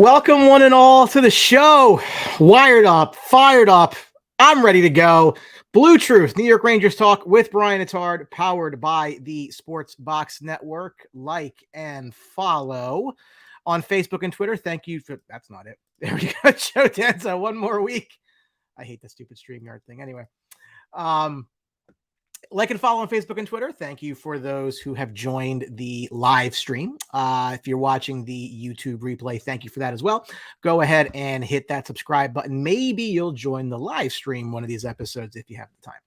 Welcome, one and all, to the show. Wired up, fired up. I'm ready to go. BlueTruth, New York Rangers talk with Brian Attard, powered by the Sports Box Network. Like and follow on Facebook and Twitter. Thank you for that's not it. There we go. Joe Danza, one more week. I hate the stupid StreamYard thing. Anyway, like and follow on Facebook and Twitter. Thank you for those who have joined the live stream. If you're watching the YouTube replay, thank you for that as well. Go ahead and hit that subscribe button. Maybe you'll join the live stream one of these episodes if you have the time.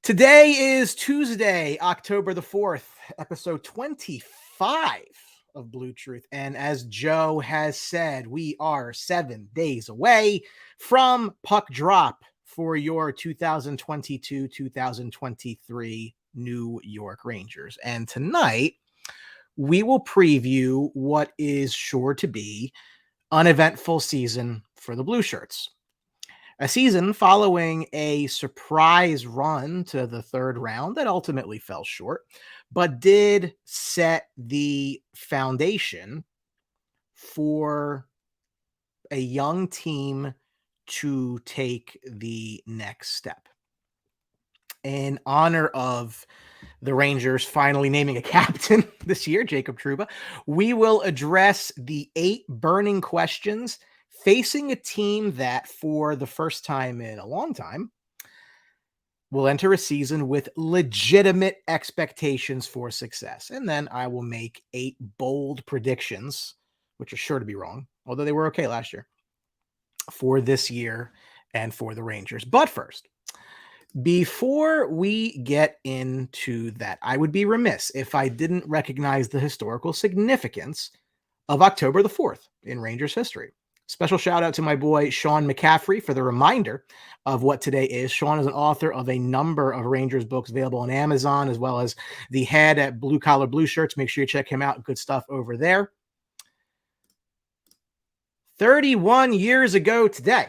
Today is Tuesday, October the 4th, episode 25 of BlueTruth. And as Joe has said, we are 7 days away from puck drop for your 2022-2023 New York Rangers. And tonight, we will preview what is sure to be an uneventful season for the Blue Shirts. A season following a surprise run to the third round that ultimately fell short, but did set the foundation for a young team to take the next step. In honor of the Rangers finally naming a captain this year, Jacob Trouba, we will address the 8 burning questions facing a team that, for the first time in a long time, will enter a season with legitimate expectations for success. And then I will make 8 bold predictions, which are sure to be wrong, although they were okay last year, for this year and for the Rangers. But first, before we get into that, I would be remiss if I didn't recognize the historical significance of October the 4th in Rangers history. Special shout out to my boy Sean McCaffrey for the reminder of what today is. Sean is an author of a number of Rangers books available on Amazon, as well as the head at Blue Collar Blue Shirts. Make sure you check him out. Good stuff over there. 31 years ago today,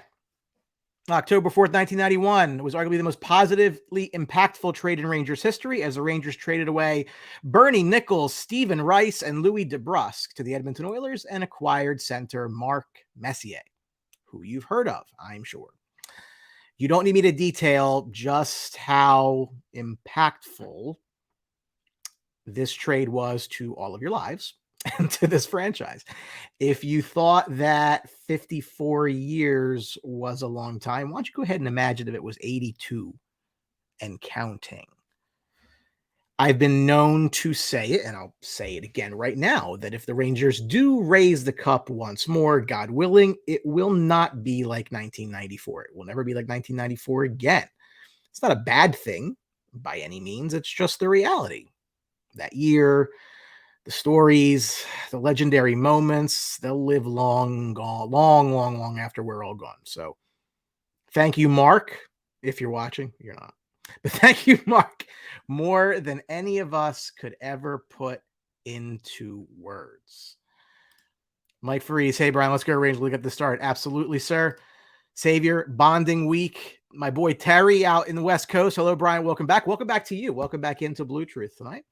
October 4th, 1991, was arguably the most positively impactful trade in Rangers history, as the Rangers traded away Bernie Nichols, Stephen Rice, and Louis DeBrusque to the Edmonton Oilers and acquired center Mark Messier, who you've heard of, I'm sure. You don't need me to detail just how impactful this trade was to all of your lives and to this franchise. If you thought that 54 years was a long time, why don't you go ahead and imagine if it was 82 and counting? I've been known to say it, and I'll say it again right now, that if the Rangers do raise the cup once more, God willing, it will not be like 1994. It will never be like 1994 again. It's not a bad thing by any means. It's just the reality. That year, the stories, the legendary moments, they'll live long after we're all gone. So thank you, Mark. If you're watching, you're not. But thank you, Mark, more than any of us could ever put into words. Mike Faries, hey, Brian, let's go Rangers. Look at the start. Absolutely, sir. Savior, bonding week. My boy Terry out in the West Coast. Hello, Brian. Welcome back. Welcome back to you. Welcome back into BlueTruth tonight.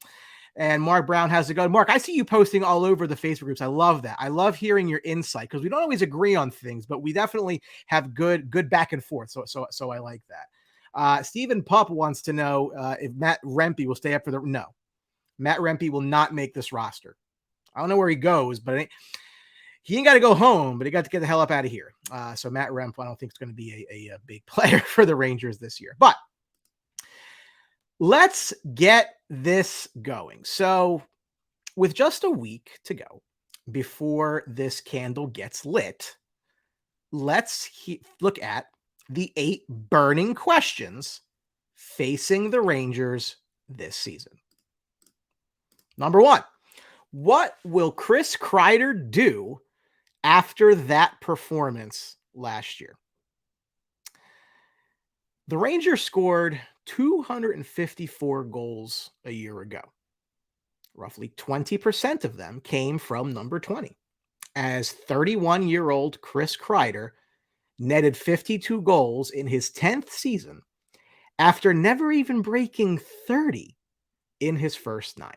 And Mark Brown has to go. Mark, I see you posting all over the Facebook groups. I love that. I love hearing your insight because we don't always agree on things, but we definitely have good back and forth. So I like that. Stephen Pup wants to know if Matt Rempe will stay up for no. Matt Rempe will not make this roster. I don't know where he goes, but he ain't got to go home, but he got to get the hell up out of here. So Matt Rempe, I don't think it's going to be a big player for the Rangers this year. But let's get this going. So with just a week to go before this candle gets lit, let's look at the 8 burning questions facing the Rangers this season. Number 1, what will Chris Kreider do after that performance last year? The Rangers scored 254 goals a year ago. Roughly 20% of them came from number 20, as 31-year-old Chris Kreider netted 52 goals in his 10th season after never even breaking 30 in his first 9.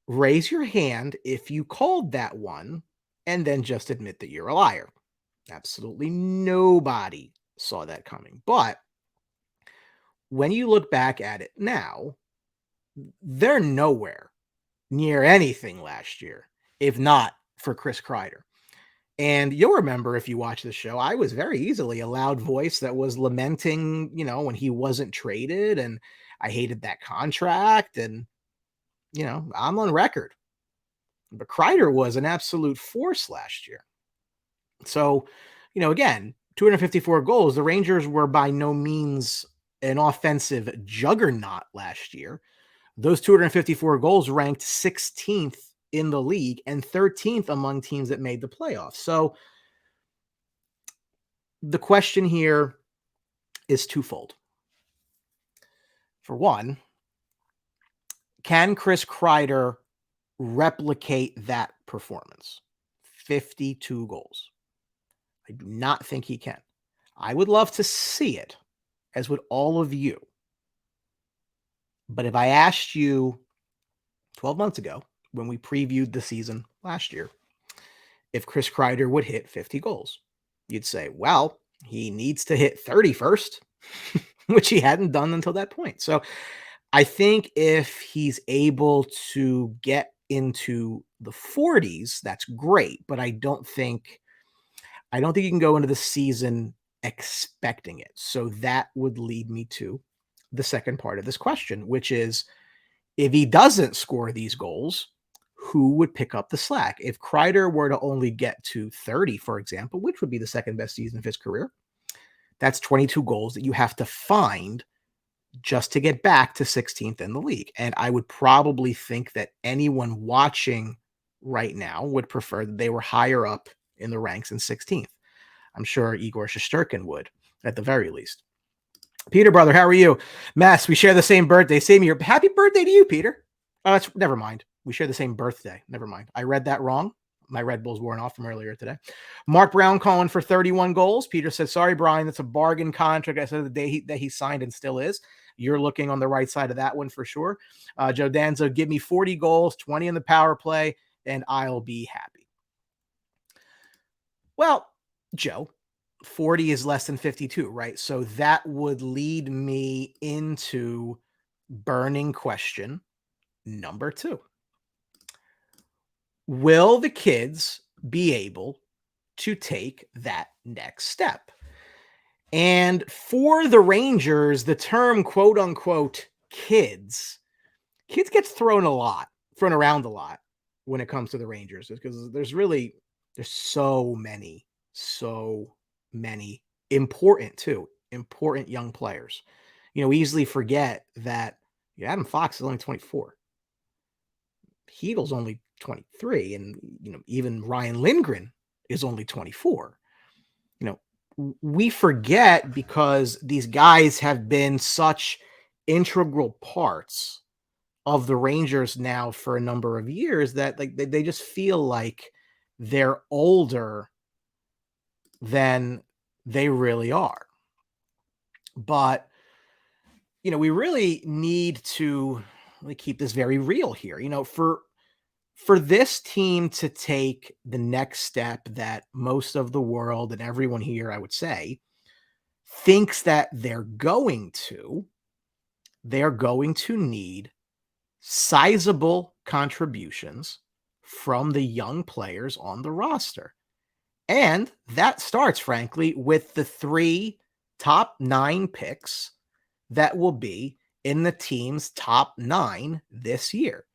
Raise your hand if you called that one, and then just admit that you're a liar. Absolutely nobody saw that coming. But when you look back at it now, they're nowhere near anything last year, if not for Chris Kreider. And you'll remember if you watch the show, I was very easily a loud voice that was lamenting, when he wasn't traded, and I hated that contract. And, I'm on record. But Kreider was an absolute force last year. So, again, 254 goals. The Rangers were by no means an offensive juggernaut last year. Those 254 goals ranked 16th in the league and 13th among teams that made the playoffs. So the question here is twofold. For one, can Chris Kreider replicate that performance? 52 goals. I do not think he can. I would love to see it, as would all of you. But if I asked you 12 months ago, when we previewed the season last year, if Chris Kreider would hit 50 goals, you'd say, well, he needs to hit 30 first, which he hadn't done until that point. So I think if he's able to get into the 40s, that's great. But I don't think you can go into the season expecting it. So that would lead me to the second part of this question, which is, if he doesn't score these goals, who would pick up the slack? If Kreider were to only get to 30, for example, which would be the second best season of his career, that's 22 goals that you have to find just to get back to 16th in the league. And I would probably think that anyone watching right now would prefer that they were higher up in the ranks in 16th. I'm sure Igor Shesterkin would, at the very least. Peter, brother, how are you? Mess, we share the same birthday, same year. Happy birthday to you, Peter. Oh, that's never mind. We share the same birthday. Never mind. I read that wrong. My Red Bull's worn off from earlier today. Mark Brown calling for 31 goals. Peter says, sorry, Brian, that's a bargain contract. I said the day that he signed and still is. You're looking on the right side of that one for sure. Joe Danzo, give me 40 goals, 20 in the power play, and I'll be happy. Well, Joe, 40 is less than 52, right? So that would lead me into burning question number 2. Will the kids be able to take that next step? And for the Rangers, the term quote unquote kids gets thrown around a lot when it comes to the Rangers, because there's so many important young players. We easily forget that Adam Fox is only 24. Heedle's only 23, and even Ryan Lindgren is only 24. We forget, because these guys have been such integral parts of the Rangers now for a number of years, that they just feel like they're older than they really are. But we really need to keep this very real here. For this team to take the next step that most of the world and everyone here, I would say, thinks that they're going to need sizable contributions from the young players on the roster. And that starts, frankly, with the 3 top 9 picks that will be in the team's top 9 this year.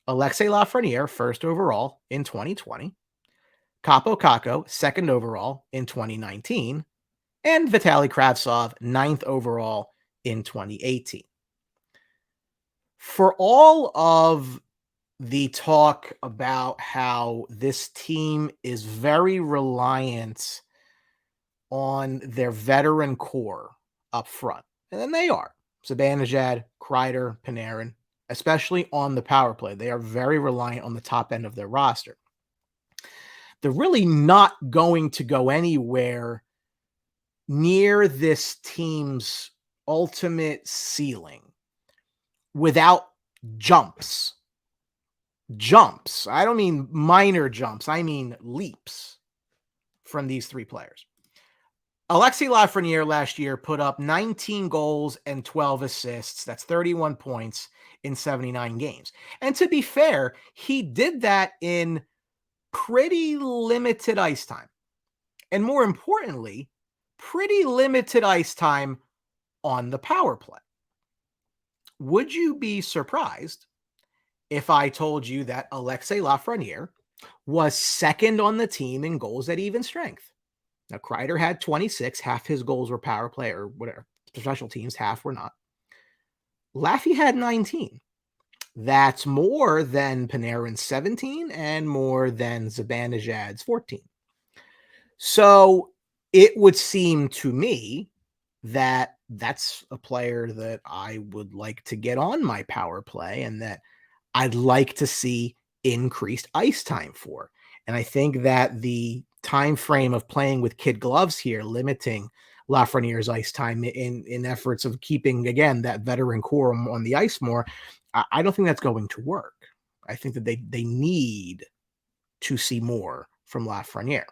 Alexei Lafreniere, first overall in 2020. Kaapo Kakko, second overall in 2019. And Vitaly Kravtsov, 9th overall in 2018. For all of the talk about how this team is very reliant on their veteran core up front, and then they are. Zibanejad, Kreider, Panarin, especially on the power play, they are very reliant on the top end of their roster. They're really not going to go anywhere near this team's ultimate ceiling without jumps jumps. I don't mean minor jumps. I mean leaps from these three players. Alexis Lafreniere last year put up 19 goals and 12 assists. That's 31 points in 79 games. And to be fair, he did that in pretty limited ice time. And more importantly, pretty limited ice time on the power play. Would you be surprised if I told you that Alexis Lafreniere was second on the team in goals at even strength? Now, Kreider had 26. Half his goals were power play or whatever. Special teams, half were not. Laffy had 19. That's more than Panarin's 17 and more than Zibanejad's 14. So it would seem to me that that's a player that I would like to get on my power play and that I'd like to see increased ice time for. And I think that the time frame of playing with kid gloves here, limiting Lafreniere's ice time in efforts of keeping, again, that veteran core on the ice more, I don't think that's going to work. I think that they need to see more from Lafreniere.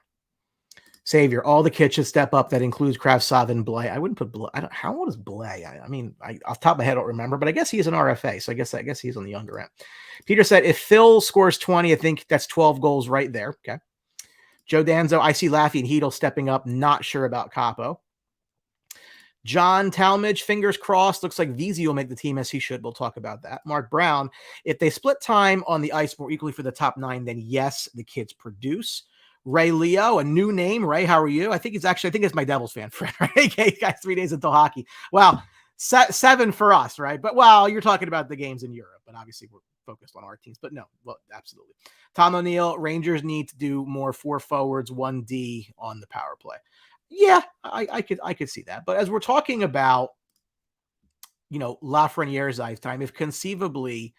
Savior, all the kids should step up. That includes Kravtsov and Blais. I wouldn't put Blais. How old is Blais? I mean, off the top of my head, I don't remember, but I guess he's an RFA, so I guess he's on the younger end. Peter said, if Phil scores 20, I think that's 12 goals right there. Okay. Joe Danzo, I see Laffy and Hedel stepping up. Not sure about Capo. John Talmadge, fingers crossed. Looks like Veazey will make the team as he should. We'll talk about that. Mark Brown, if they split time on the ice more equally for the top 9, then yes, the kids produce. Ray Leo, a new name. Ray, how are you? I think it's my Devils fan friend, right? Okay, guys, 3 days until hockey. Wow, 7 for us, right? But you're talking about the games in Europe, but obviously we're focused on our teams. But no, well, absolutely. Tom O'Neill, Rangers need to do more 4 forwards, 1D on the power play. Yeah, I could see that. But as we're talking about, Lafreniere's ice time, if conceivably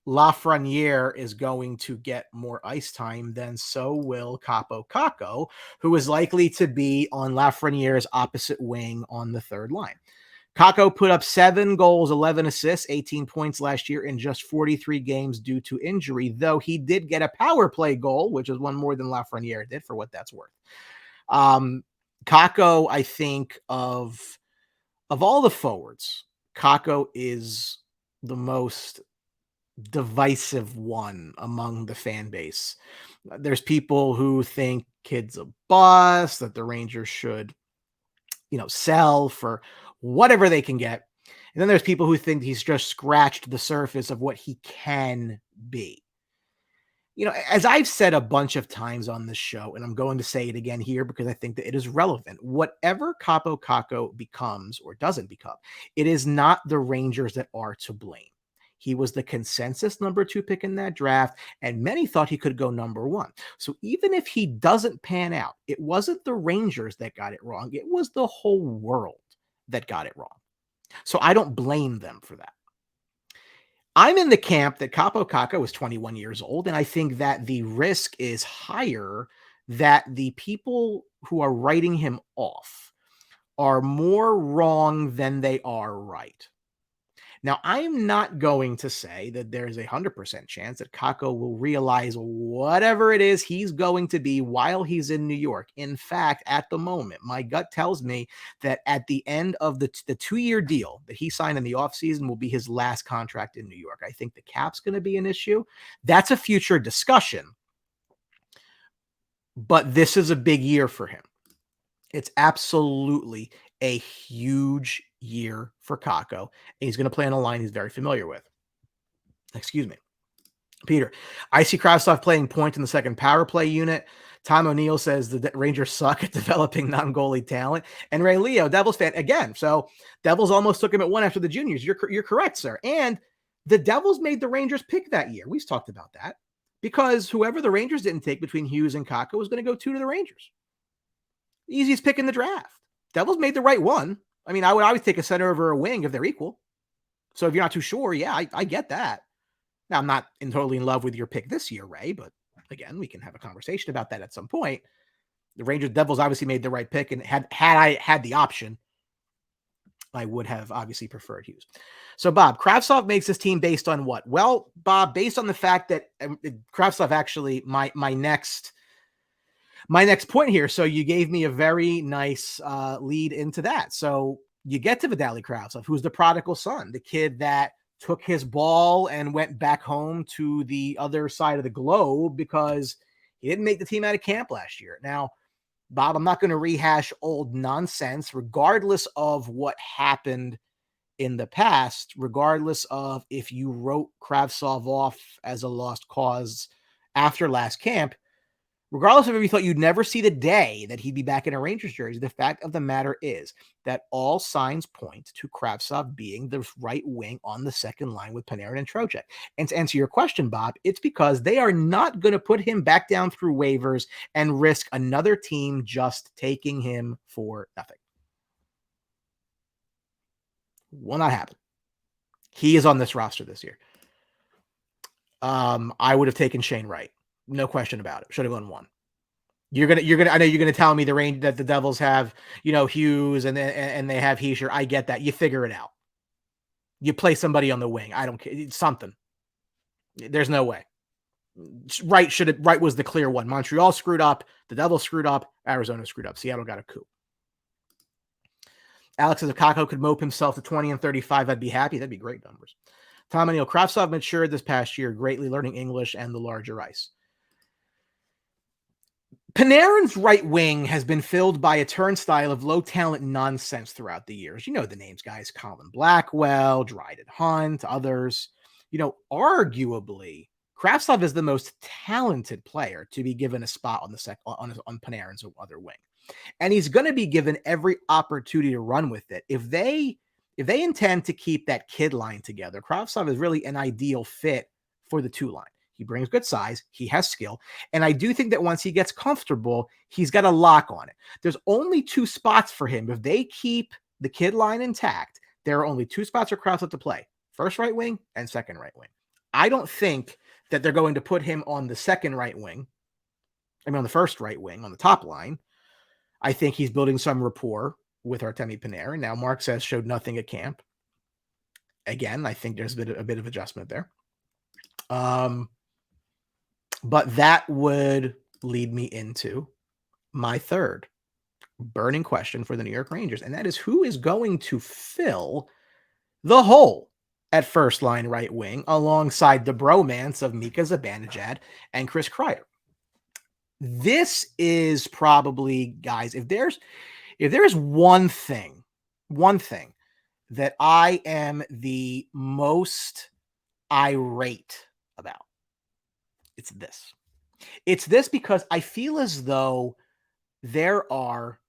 Lafreniere is going to get more ice time, then so will Capo Caco, who is likely to be on Lafreniere's opposite wing on the third line. Caco put up 7 goals, 11 assists, 18 points last year in just 43 games due to injury, though he did get a power play goal, which is one more than Lafreniere did, for what that's worth. Caco, I think of all the forwards, Caco is the most divisive one among the fan base. There's people who think kid's a bust, that the Rangers should, sell for whatever they can get. And then there's people who think he's just scratched the surface of what he can be. As I've said a bunch of times on this show, and I'm going to say it again here because I think that it is relevant, whatever Capo Caco becomes or doesn't become, it is not the Rangers that are to blame. He was the consensus number 2 pick in that draft, and many thought he could go number 1. So even if he doesn't pan out, it wasn't the Rangers that got it wrong. It was the whole world that got it wrong. So I don't blame them for that. I'm in the camp that Capo Caco is 21 years old, and I think that the risk is higher that the people who are writing him off are more wrong than they are right. Now, I'm not going to say that there's a 100% chance that Caco will realize whatever it is he's going to be while he's in New York. In fact, at the moment, my gut tells me that at the end of the 2-year deal that he signed in the offseason will be his last contract in New York. I think the cap's going to be an issue. That's a future discussion. But this is a big year for him. It's absolutely a huge year for Caco, and he's going to play on a line he's very familiar with. Excuse me. Peter, I see Kravtsov playing point in the second power play unit. Tom O'Neill says the Rangers suck at developing non-goalie talent. And Ray Leo, Devils fan, again. So Devils almost took him at 1 after the juniors. You're correct, sir. And the Devils made the Rangers pick that year. We've talked about that. Because whoever the Rangers didn't take between Hughes and Caco was going to go 2 to the Rangers. Easiest pick in the draft. Devils made the right one. I mean, I would always take a center over a wing if they're equal. So if you're not too sure, yeah, I get that. Now, I'm not totally in love with your pick this year, Ray, but again, we can have a conversation about that at some point. The Rangers Devils obviously made the right pick, and had I had the option, I would have obviously preferred Hughes. So, Bob, Kravtsov makes this team based on what? Well, Bob, based on the fact that Kravtsov actually my next point here. So you gave me a very nice lead into that. So you get to Vitaly Kravtsov, who's the prodigal son, the kid that took his ball and went back home to the other side of the globe because he didn't make the team out of camp last year. Now, Bob, I'm not going to rehash old nonsense, regardless of what happened in the past, regardless of if you wrote Kravtsov off as a lost cause after last camp, regardless of if you thought you'd never see the day that he'd be back in a Rangers jersey, the fact of the matter is that all signs point to Kravtsov being the right wing on the second line with Panarin and Trocheck. And to answer your question, Bob, it's because they are not going to put him back down through waivers and risk another team just taking him for nothing. Will not happen. He is on this roster this year. I would have taken Shane Wright. No question about it. Should have gone one. I know you're gonna tell me that the Devils have, Hughes and they have Heischer. I get that. You figure it out. You play somebody on the wing. I don't care. It's something. There's no way. Wright was the clear one. Montreal screwed up. The Devils screwed up. Arizona screwed up. Seattle got a coup. Alex says if Kakko could mope himself to 20 and 35, I'd be happy. That'd be great numbers. Tom O'Neill, Kravtsov matured this past year, greatly learning English and the larger ice. Panarin's right wing has been filled by a turnstile of low-talent nonsense throughout the years. You know the names, guys. Colin Blackwell, Dryden Hunt, others. Arguably, Kravtsov is the most talented player to be given a spot on Panarin's other wing. And he's going to be given every opportunity to run with it. If they intend to keep that kid line together, Kravtsov is really an ideal fit for the two line. He brings good size. He has skill. And I do think that once he gets comfortable, he's got a lock on it. There's only two spots for him. If they keep the kid line intact, there are only two spots for Kravtsov to play. First right wing and second right wing. I don't think that they're going to put him on the second right wing. On the first right wing, on the top line. I think he's building some rapport with Artemi Panarin. Now, Mark says showed nothing at camp. Again, I think there's a bit of adjustment there. But that would lead me into my third burning question for the New York Rangers, and that is who is going to fill the hole at first line right wing alongside the bromance of Mika Zibanejad and Chris Kreider. This is probably, guys, if there's one thing that I am the most irate about, it's this because I feel as though there are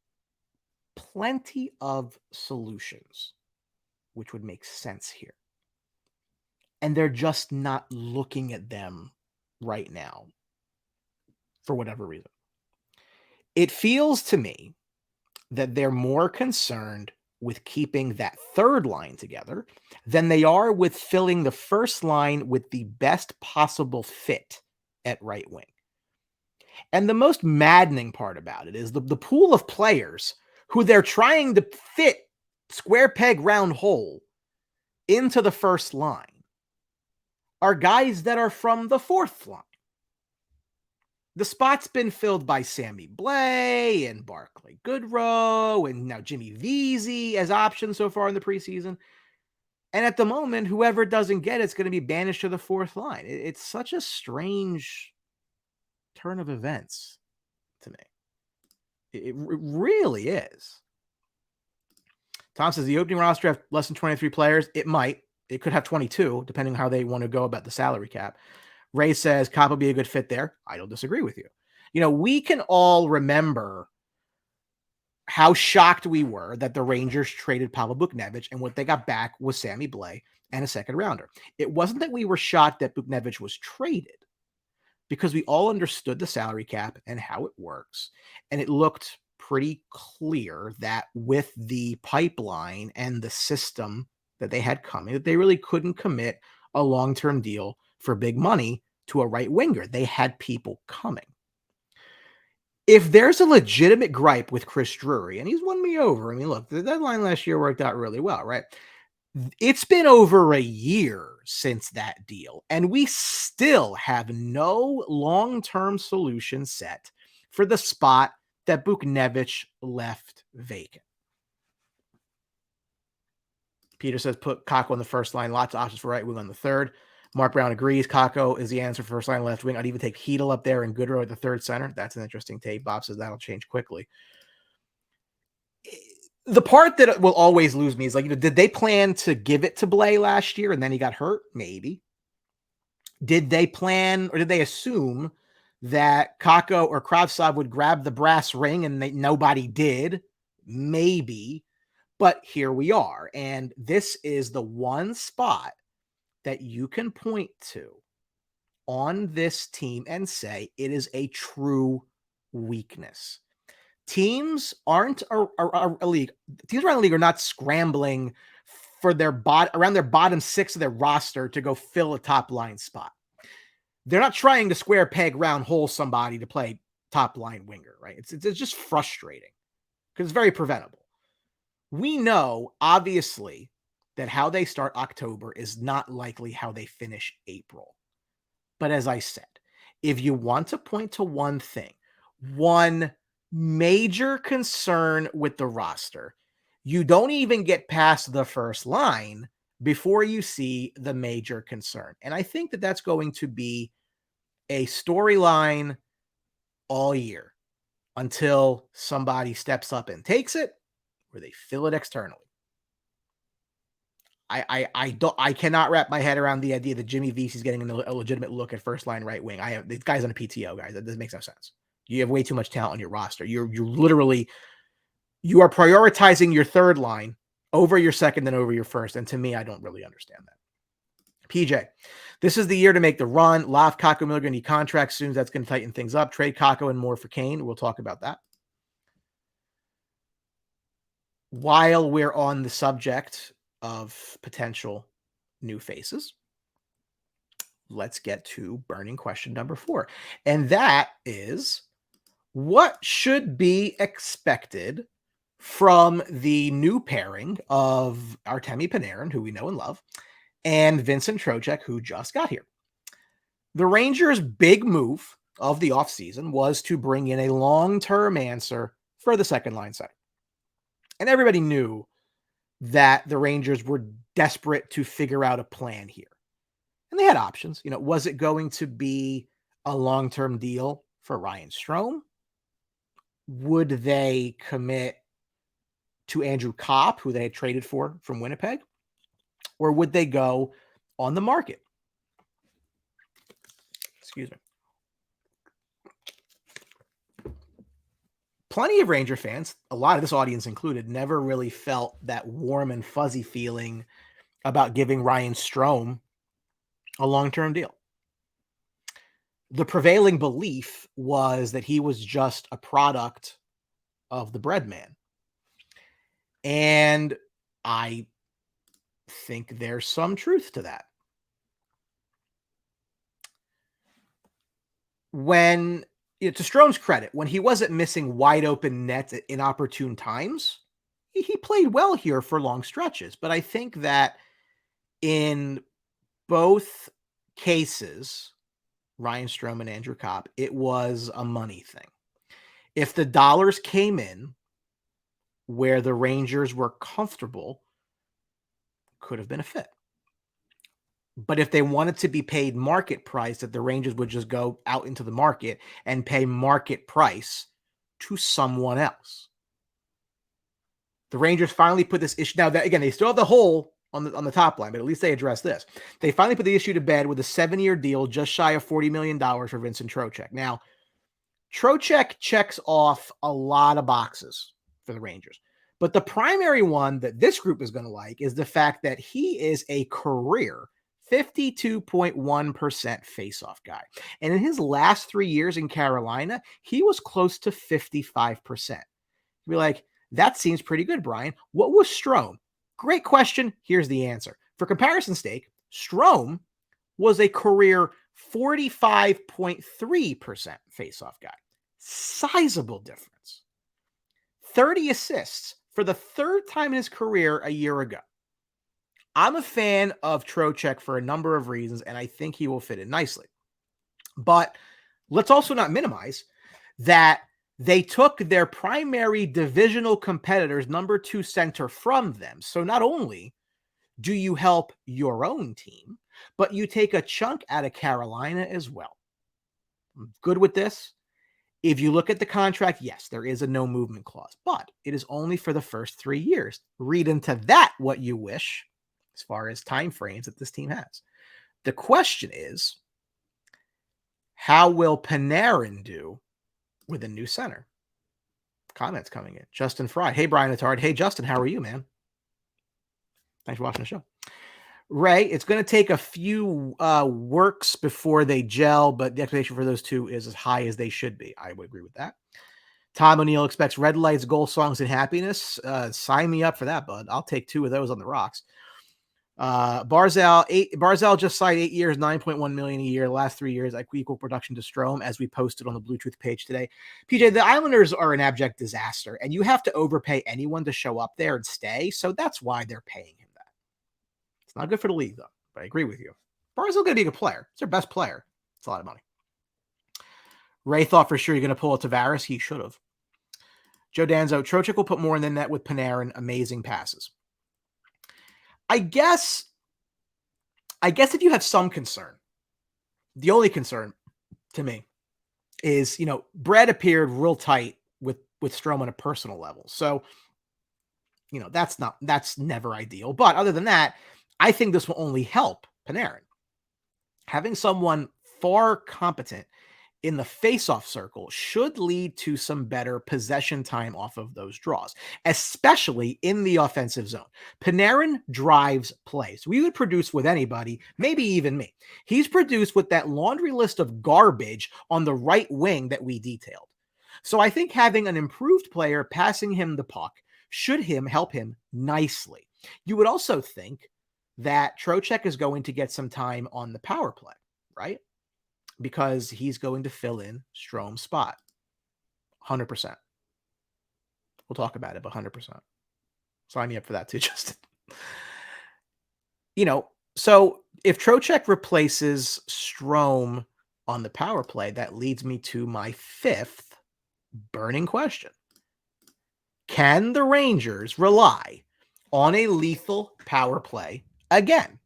plenty of solutions which would make sense here. And they're just not looking at them right now for whatever reason. It feels to me that they're more concerned with keeping that third line together than they are with filling the first line with the best possible fit at right wing. And the most maddening part about it is the pool of players who they're trying to fit square peg round hole into the first line are guys that are from the fourth line. The spot's been filled by Sammy Blais and Barclay Goodrow and now Jimmy Vesey as options so far in the preseason. And at the moment, whoever doesn't get it's going to be banished to the fourth line. It's such a strange turn of events to me. It really is. Tom says the opening roster have less than 23 players. It might. It could have 22, depending on how they want to go about the salary cap. Ray says Copp will be a good fit there. I don't disagree with you. We can all remember how shocked we were that the Rangers traded Pavel Buchnevich, and what they got back was Sammy Blais and a second rounder. It wasn't that we were shocked that Buchnevich was traded, because we all understood the salary cap and how it works. And it looked pretty clear that with the pipeline and the system that they had coming, that they really couldn't commit a long-term deal for big money to a right winger. They had people coming. If there's a legitimate gripe with Chris Drury, and he's won me over. I mean, look, the deadline last year worked out really well, right? It's been over a year since that deal, and we still have no long-term solution set for the spot that Buchnevich left vacant. Peter says put Kako on the first line. Lots of options for right wing on the third. Mark Brown agrees. Kako is the answer for first line left wing. I'd even take Hedel up there and Goodrow at the third center. That's an interesting take. Bob says that'll change quickly. The part that will always lose me is like, did they plan to give it to Blais last year and then he got hurt? Maybe. Did they plan or did they assume that Kako or Kravtsov would grab the brass ring and nobody did? Maybe. But here we are. And this is the one spot that you can point to on this team and say it is a true weakness. Teams aren't a league. Teams around the league are not scrambling for around their bottom six of their roster to go fill a top line spot. They're not trying to square peg round hole somebody to play top line winger, right? It's just frustrating because it's very preventable. We know, obviously, that how they start October is not likely how they finish April. But as I said, if you want to point to one thing, one major concern with the roster, you don't even get past the first line before you see the major concern. And I think that that's going to be a storyline all year until somebody steps up and takes it or they fill it externally. I cannot wrap my head around the idea that Jimmy Vesey's getting a legitimate look at first line right wing. This guy's on a PTO, guys. That makes no sense. You have way too much talent on your roster. You are prioritizing your third line over your second and over your first. And to me, I don't really understand that. PJ, this is the year to make the run. Loft, Kako, Miller need contracts soon. That's going to tighten things up. Trade Kako and more for Kane. We'll talk about that. While we're on the subject of potential new faces, let's get to burning question number 4. And that is, what should be expected from the new pairing of Artemi Panarin, who we know and love, and Vincent Trocheck, who just got here? The Rangers' big move of the offseason was to bring in a long-term answer for the second line center. And everybody knew that the Rangers were desperate to figure out a plan here. And they had options. Was it going to be a long-term deal for Ryan Strome? Would they commit to Andrew Kopp, who they had traded for from Winnipeg? Or would they go on the market? Excuse me. Plenty of Ranger fans, a lot of this audience included, never really felt that warm and fuzzy feeling about giving Ryan Strome a long-term deal. The prevailing belief was that he was just a product of the bread man. And I think there's some truth to that. When, to Strome's credit, when he wasn't missing wide open nets at inopportune times, he played well here for long stretches. But I think that in both cases, Ryan Strome and Andrew Kopp, it was a money thing. If the dollars came in where the Rangers were comfortable, could have been a fit. But if they wanted to be paid market price, that the Rangers would just go out into the market and pay market price to someone else. The Rangers finally put this issue. Now, again, they still have the hole on the top line, but at least they addressed this. They finally put the issue to bed with a 7-year deal just shy of $40 million for Vincent Trocheck. Now, Trocheck checks off a lot of boxes for the Rangers. But the primary one that this group is going to like is the fact that he is a career 52.1% faceoff guy. And in his last 3 years in Carolina, he was close to 55%. You'd be like, that seems pretty good, Brian. What was Strome? Great question. Here's the answer. For comparison's sake, Strome was a career 45.3% faceoff guy. Sizable difference. 30 assists for the third time in his career a year ago. I'm a fan of Trocheck for a number of reasons, and I think he will fit in nicely. But let's also not minimize that they took their primary divisional competitor's number 2 center from them. So not only do you help your own team, but you take a chunk out of Carolina as well. I'm good with this. If you look at the contract, yes, there is a no movement clause, but it is only for the first 3 years. Read into that what you wish as far as time frames that this team has. The question is, how will Panarin do with a new center? Comments coming in. Justin Fry. Hey, Brian Attard. Hey, Justin, how are you, man? Thanks for watching the show. Ray, it's going to take a few works before they gel, but the expectation for those two is as high as they should be. I would agree with that. Tom O'Neill expects red lights, goal songs, and happiness. Sign me up for that, bud. I'll take 2 of those on the rocks. Barzal just signed 8 years, $9.1 million a year. Last 3 years, equal production to Strome, as we posted on the BlueTruth page today. PJ, the Islanders are an abject disaster, and you have to overpay anyone to show up there and stay. So that's why they're paying him that. It's not good for the league, though. But I agree with you. Barzal going to be a good player. It's their best player. It's a lot of money. Ray thought for sure you're going to pull a Tavares. He should have. Joe Danzo, Trocheck will put more in the net with Panarin. Amazing passes. I guess if you have some concern, the only concern to me is, Brett appeared real tight with Strome on a personal level. So, that's never ideal. But other than that, I think this will only help Panarin. Having someone far competent in the face-off circle should lead to some better possession time off of those draws, especially in the offensive zone. Panarin drives plays. We would produce with anybody, maybe even me. He's produced with that laundry list of garbage on the right wing that we detailed. So I think having an improved player passing him the puck should help him nicely. You would also think that Trocheck is going to get some time on the power play, right? Because he's going to fill in Strome's spot. 100%. We'll talk about it, but 100%. Sign me up for that too, Justin. So if Trocheck replaces Strome on the power play, that leads me to my 5th burning question. Can the Rangers rely on a lethal power play again?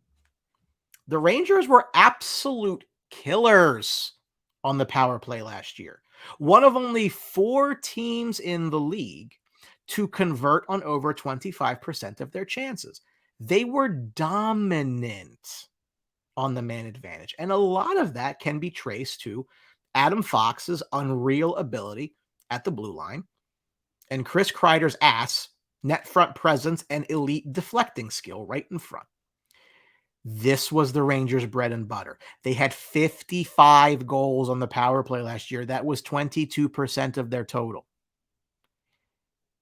The Rangers were absolute killers on the power play last year. One of only 4 teams in the league to convert on over 25% of their chances. They were dominant on the man advantage. And a lot of that can be traced to Adam Fox's unreal ability at the blue line and Chris Kreider's net front presence and elite deflecting skill right in front. This was the Rangers' bread and butter. They had 55 goals on the power play last year. That was 22% of their total.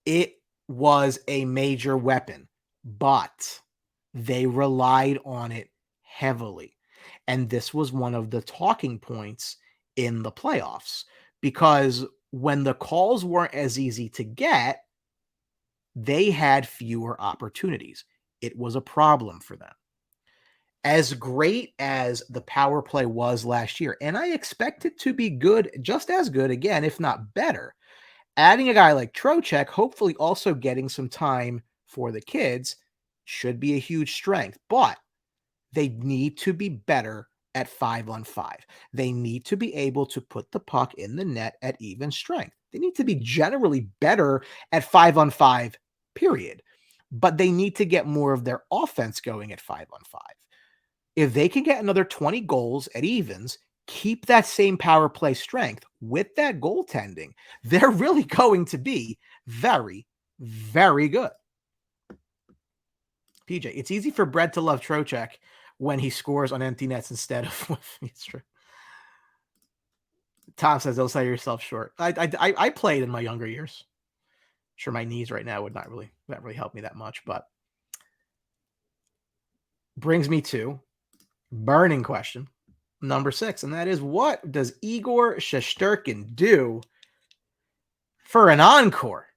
It was a major weapon, but they relied on it heavily. And this was one of the talking points in the playoffs, because when the calls weren't as easy to get, they had fewer opportunities. It was a problem for them. As great as the power play was last year, and I expect it to be good, just as good again, if not better, adding a guy like Trocheck, hopefully also getting some time for the kids, should be a huge strength. But they need to be better at 5-on-5. They need to be able to put the puck in the net at even strength. They need to be generally better at 5-on-5, period. But they need to get more of their offense going at 5-on-5. If they can get another 20 goals at evens, keep that same power play strength with that goaltending, they're really going to be very, very good. PJ, it's easy for Brett to love Trocheck when he scores on empty nets instead of it's true. Tom says, don't sell yourself short. I played in my younger years. Sure, my knees right now would not really help me that much, but brings me to burning question number 6, and that is, what does Igor Shesterkin do for an encore.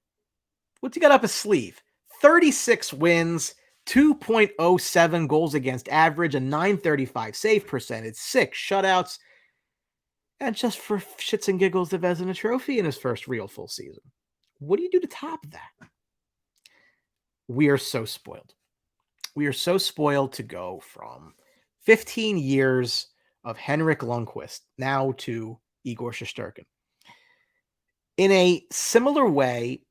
What's he got up his sleeve? 36 wins, 2.07 goals against average, a 935 save percentage, 6 shutouts, and just for shits and giggles, the Vezina Trophy in his first real full season. What do you do to top that? We are so spoiled. We are so spoiled to go from 15 years of Henrik Lundqvist now to Igor Shesterkin. In a similar way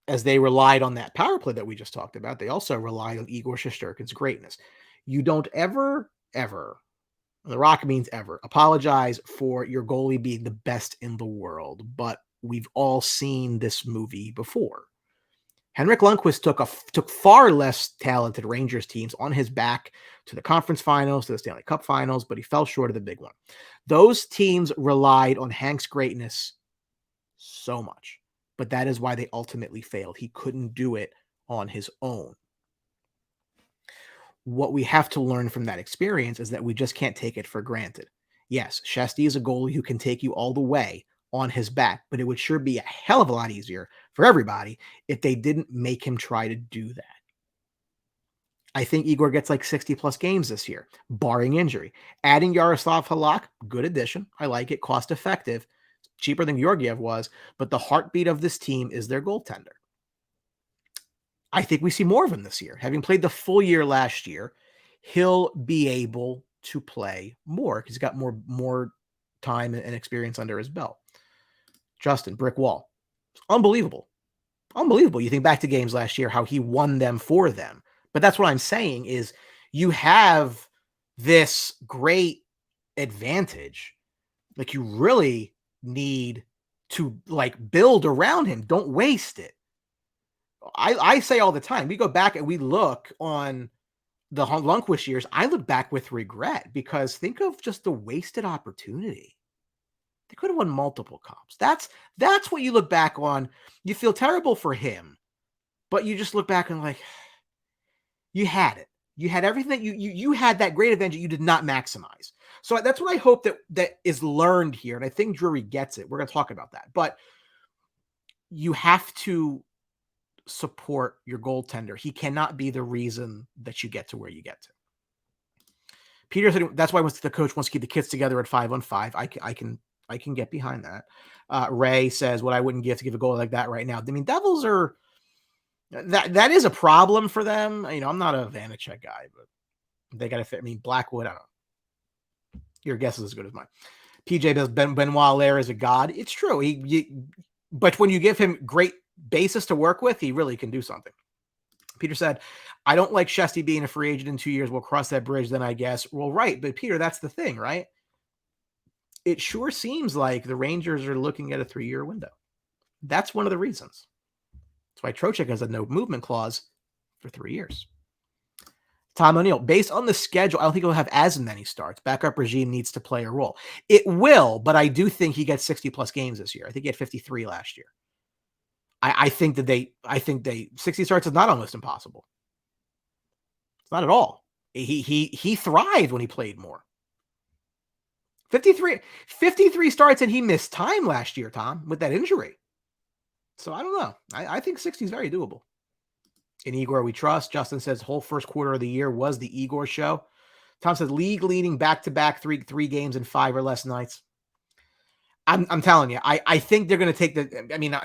as they relied on that power play that we just talked about, they also relied on Igor Shesterkin's greatness. You don't ever, the Rock means ever, apologize for your goalie being the best in the world, but we've all seen this movie before. Henrik Lundqvist took far less talented Rangers teams on his back to the conference finals, to the Stanley Cup finals, but he fell short of the big one. Those teams relied on Hank's greatness so much, but that is why they ultimately failed. He couldn't do it on his own. What we have to learn from that experience is that we just can't take it for granted. Yes, Shesty is a goalie who can take you all the way on his back, but it would sure be a hell of a lot easier for everybody if they didn't make him try to do that. I think Igor gets like 60 plus games this year, barring injury. Adding Yaroslav Halak, good addition. I like it, cost effective, cheaper than Georgiev was, but the heartbeat of this team is their goaltender. I think we see more of him this year. Having played the full year last year, he'll be able to play more because he's got more time and experience under his belt. Justin, brick wall. Unbelievable. Unbelievable. You think back to games last year, how he won them for them. But that's what I'm saying is you have this great advantage. Like you really need to like build around him. Don't waste it. I say all the time, we go back and we look on the Lundqvist years. I look back with regret because think of just the wasted opportunity. They could have won multiple cups. That's what you look back on. You feel terrible for him, but you just look back and like, you had it. You had everything. You had that great advantage you did not maximize. So that's what I hope that is learned here. And I think Drury gets it. We're going to talk about that. But you have to support your goaltender. He cannot be the reason that you get to where you get to. Peter said that's why the coach wants to keep the kids together at 5-on-5. I can get behind that. Ray says what I wouldn't give to give a goal like that right now. I mean, Devils are that is a problem for them. You know, I'm not a Vanacek guy, but they got to fit. I mean, Blackwood, I don't know. Your guess is as good as mine. PJ does Benoit Lair is a god. It's true. But when you give him great basis to work with, he really can do something. Peter said, I don't like Shesty being a free agent in 2 years. We'll cross that bridge then, I guess. Well, right. But Peter, that's the thing, right? It sure seems like the Rangers are looking at a 3-year window. That's one of the reasons. That's why Trocheck has a no movement clause for 3 years. Tom O'Neill, based on the schedule, I don't think he'll have as many starts. Backup regime needs to play a role. It will, but I do think he gets 60 plus games this year. I think he had 53 last year. I think 60 starts is not almost impossible. It's not at all. He thrived when he played more. 53 starts and he missed time last year, Tom, with that injury. So I don't know. I think 60 is very doable. In Igor, we trust. Justin says whole first quarter of the year was the Igor show. Tom says league leading back-to-back three games in 5 or less nights. I'm telling you, I think they're going to take the. I mean,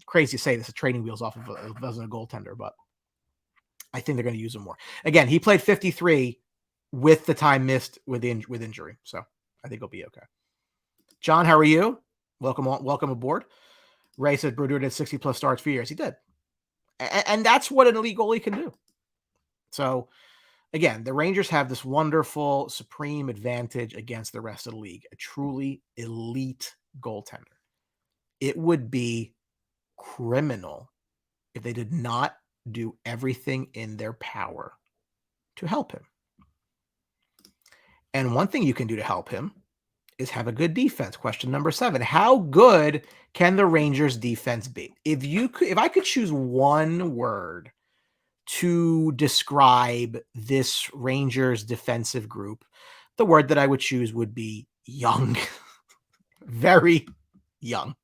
crazy to say this, a training wheels off of a goaltender, but I think they're going to use him more. Again, he played 53 with the time missed with injury, so I think he'll be okay. John, how are you? Welcome aboard. Ray said Brodeur did 60 plus starts for years. He did, and that's what an elite goalie can do. So. Again, the Rangers have this wonderful, supreme advantage against the rest of the league, a truly elite goaltender. It would be criminal if they did not do everything in their power to help him. And one thing you can do to help him is have a good defense. Question number 7. How good can the Rangers defense be? If I could choose one word to describe this Rangers defensive group, the word that I would choose would be young. Very young.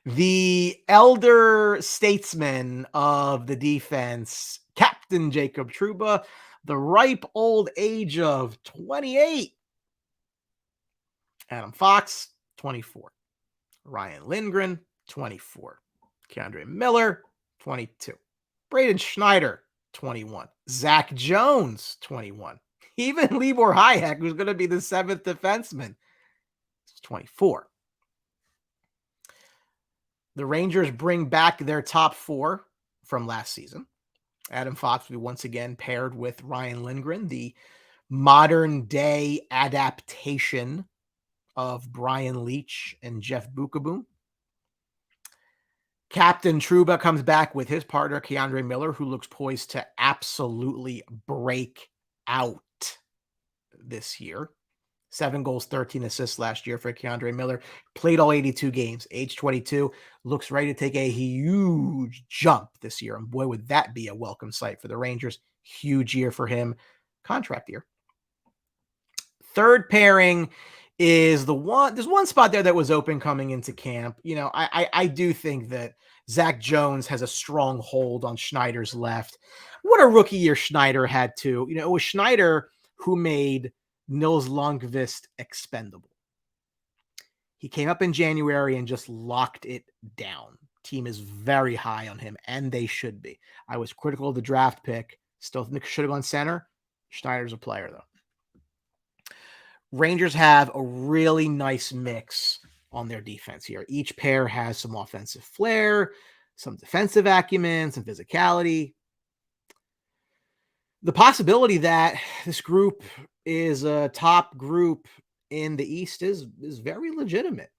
The elder statesman of the defense, Captain Jacob Trouba, the ripe old age of 28. Adam Fox, 24. Ryan Lindgren, 24. Keandre Miller, 22. Braden Schneider, 21. Zach Jones, 21. Even Libor Hayek, who's going to be the seventh defenseman, is 24. The Rangers bring back their top four from last season. Adam Fox will be once again paired with Ryan Lindgren, the modern day adaptation of Brian Leetch and Jeff Bukaboom. Captain Trouba comes back with his partner, Keandre Miller, who looks poised to absolutely break out this year. 7 goals, 13 assists last year for Keandre Miller. Played all 82 games, age 22. Looks ready to take a huge jump this year. And boy, would that be a welcome sight for the Rangers. Huge year for him. Contract year. Third pairing is there's one spot there that was open coming into camp. You know, I do think that Zach Jones has a strong hold on Schneider's left. What a rookie year Schneider had too. You know, it was Schneider who made Nils Lundqvist expendable. He came up in January and just locked it down. Team is very high on him, and they should be. I was critical of the draft pick. Still think should have gone center. Schneider's a player, though. Rangers have a really nice mix on their defense here. Each pair has some offensive flair, some defensive acumen, some physicality. The possibility that this group is a top group in the East is very legitimate.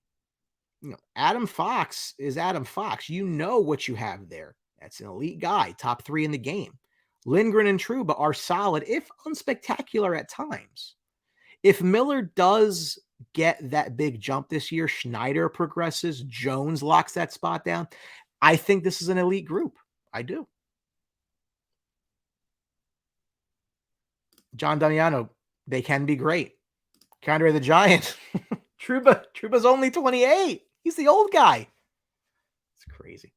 You know, Adam Fox is Adam Fox. You know what you have there. That's an elite guy, top 3 in the game. Lindgren and Trouba are solid, if unspectacular at times. If Miller does get that big jump this year, Schneider progresses, Jones locks that spot down, I think this is an elite group. I do. John Damiano, they can be great. Andre the Giant. Trouba's only 28. He's the old guy. It's crazy.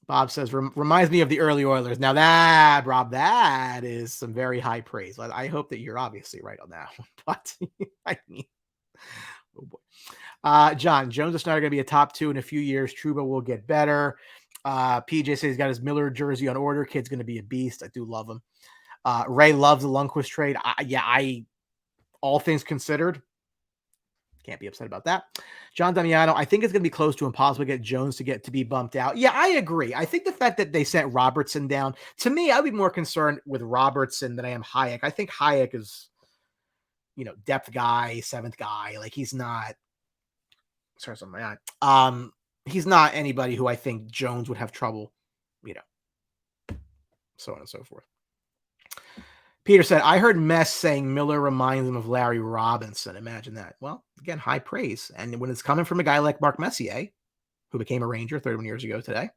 Bob says, reminds me of the early Oilers. Now that, Rob, that is some very high praise. I hope that you're obviously right on that one. But, I mean, oh boy. John, Jones and Snyder are going to be a top 2 in a few years. Trouba will get better. PJ says he's got his Miller jersey on order. Kid's going to be a beast. I do love him. Ray loves the Lundqvist trade. All things considered, can't be upset about that. John Damiano, I think it's going to be close to impossible to get Jones to be bumped out. Yeah, I agree. I think the fact that they sent Robertson down, to me, I'd be more concerned with Robertson than I am Hayek. I think Hayek is, depth guy, 7th guy. Like, he's not, sorry, something like that. He's not anybody who I think Jones would have trouble, so on and so forth. Peter said, I heard Mess saying Miller reminds him of Larry Robinson. Imagine that. Well, again, high praise. And when it's coming from a guy like Mark Messier, who became a Ranger 31 years ago today,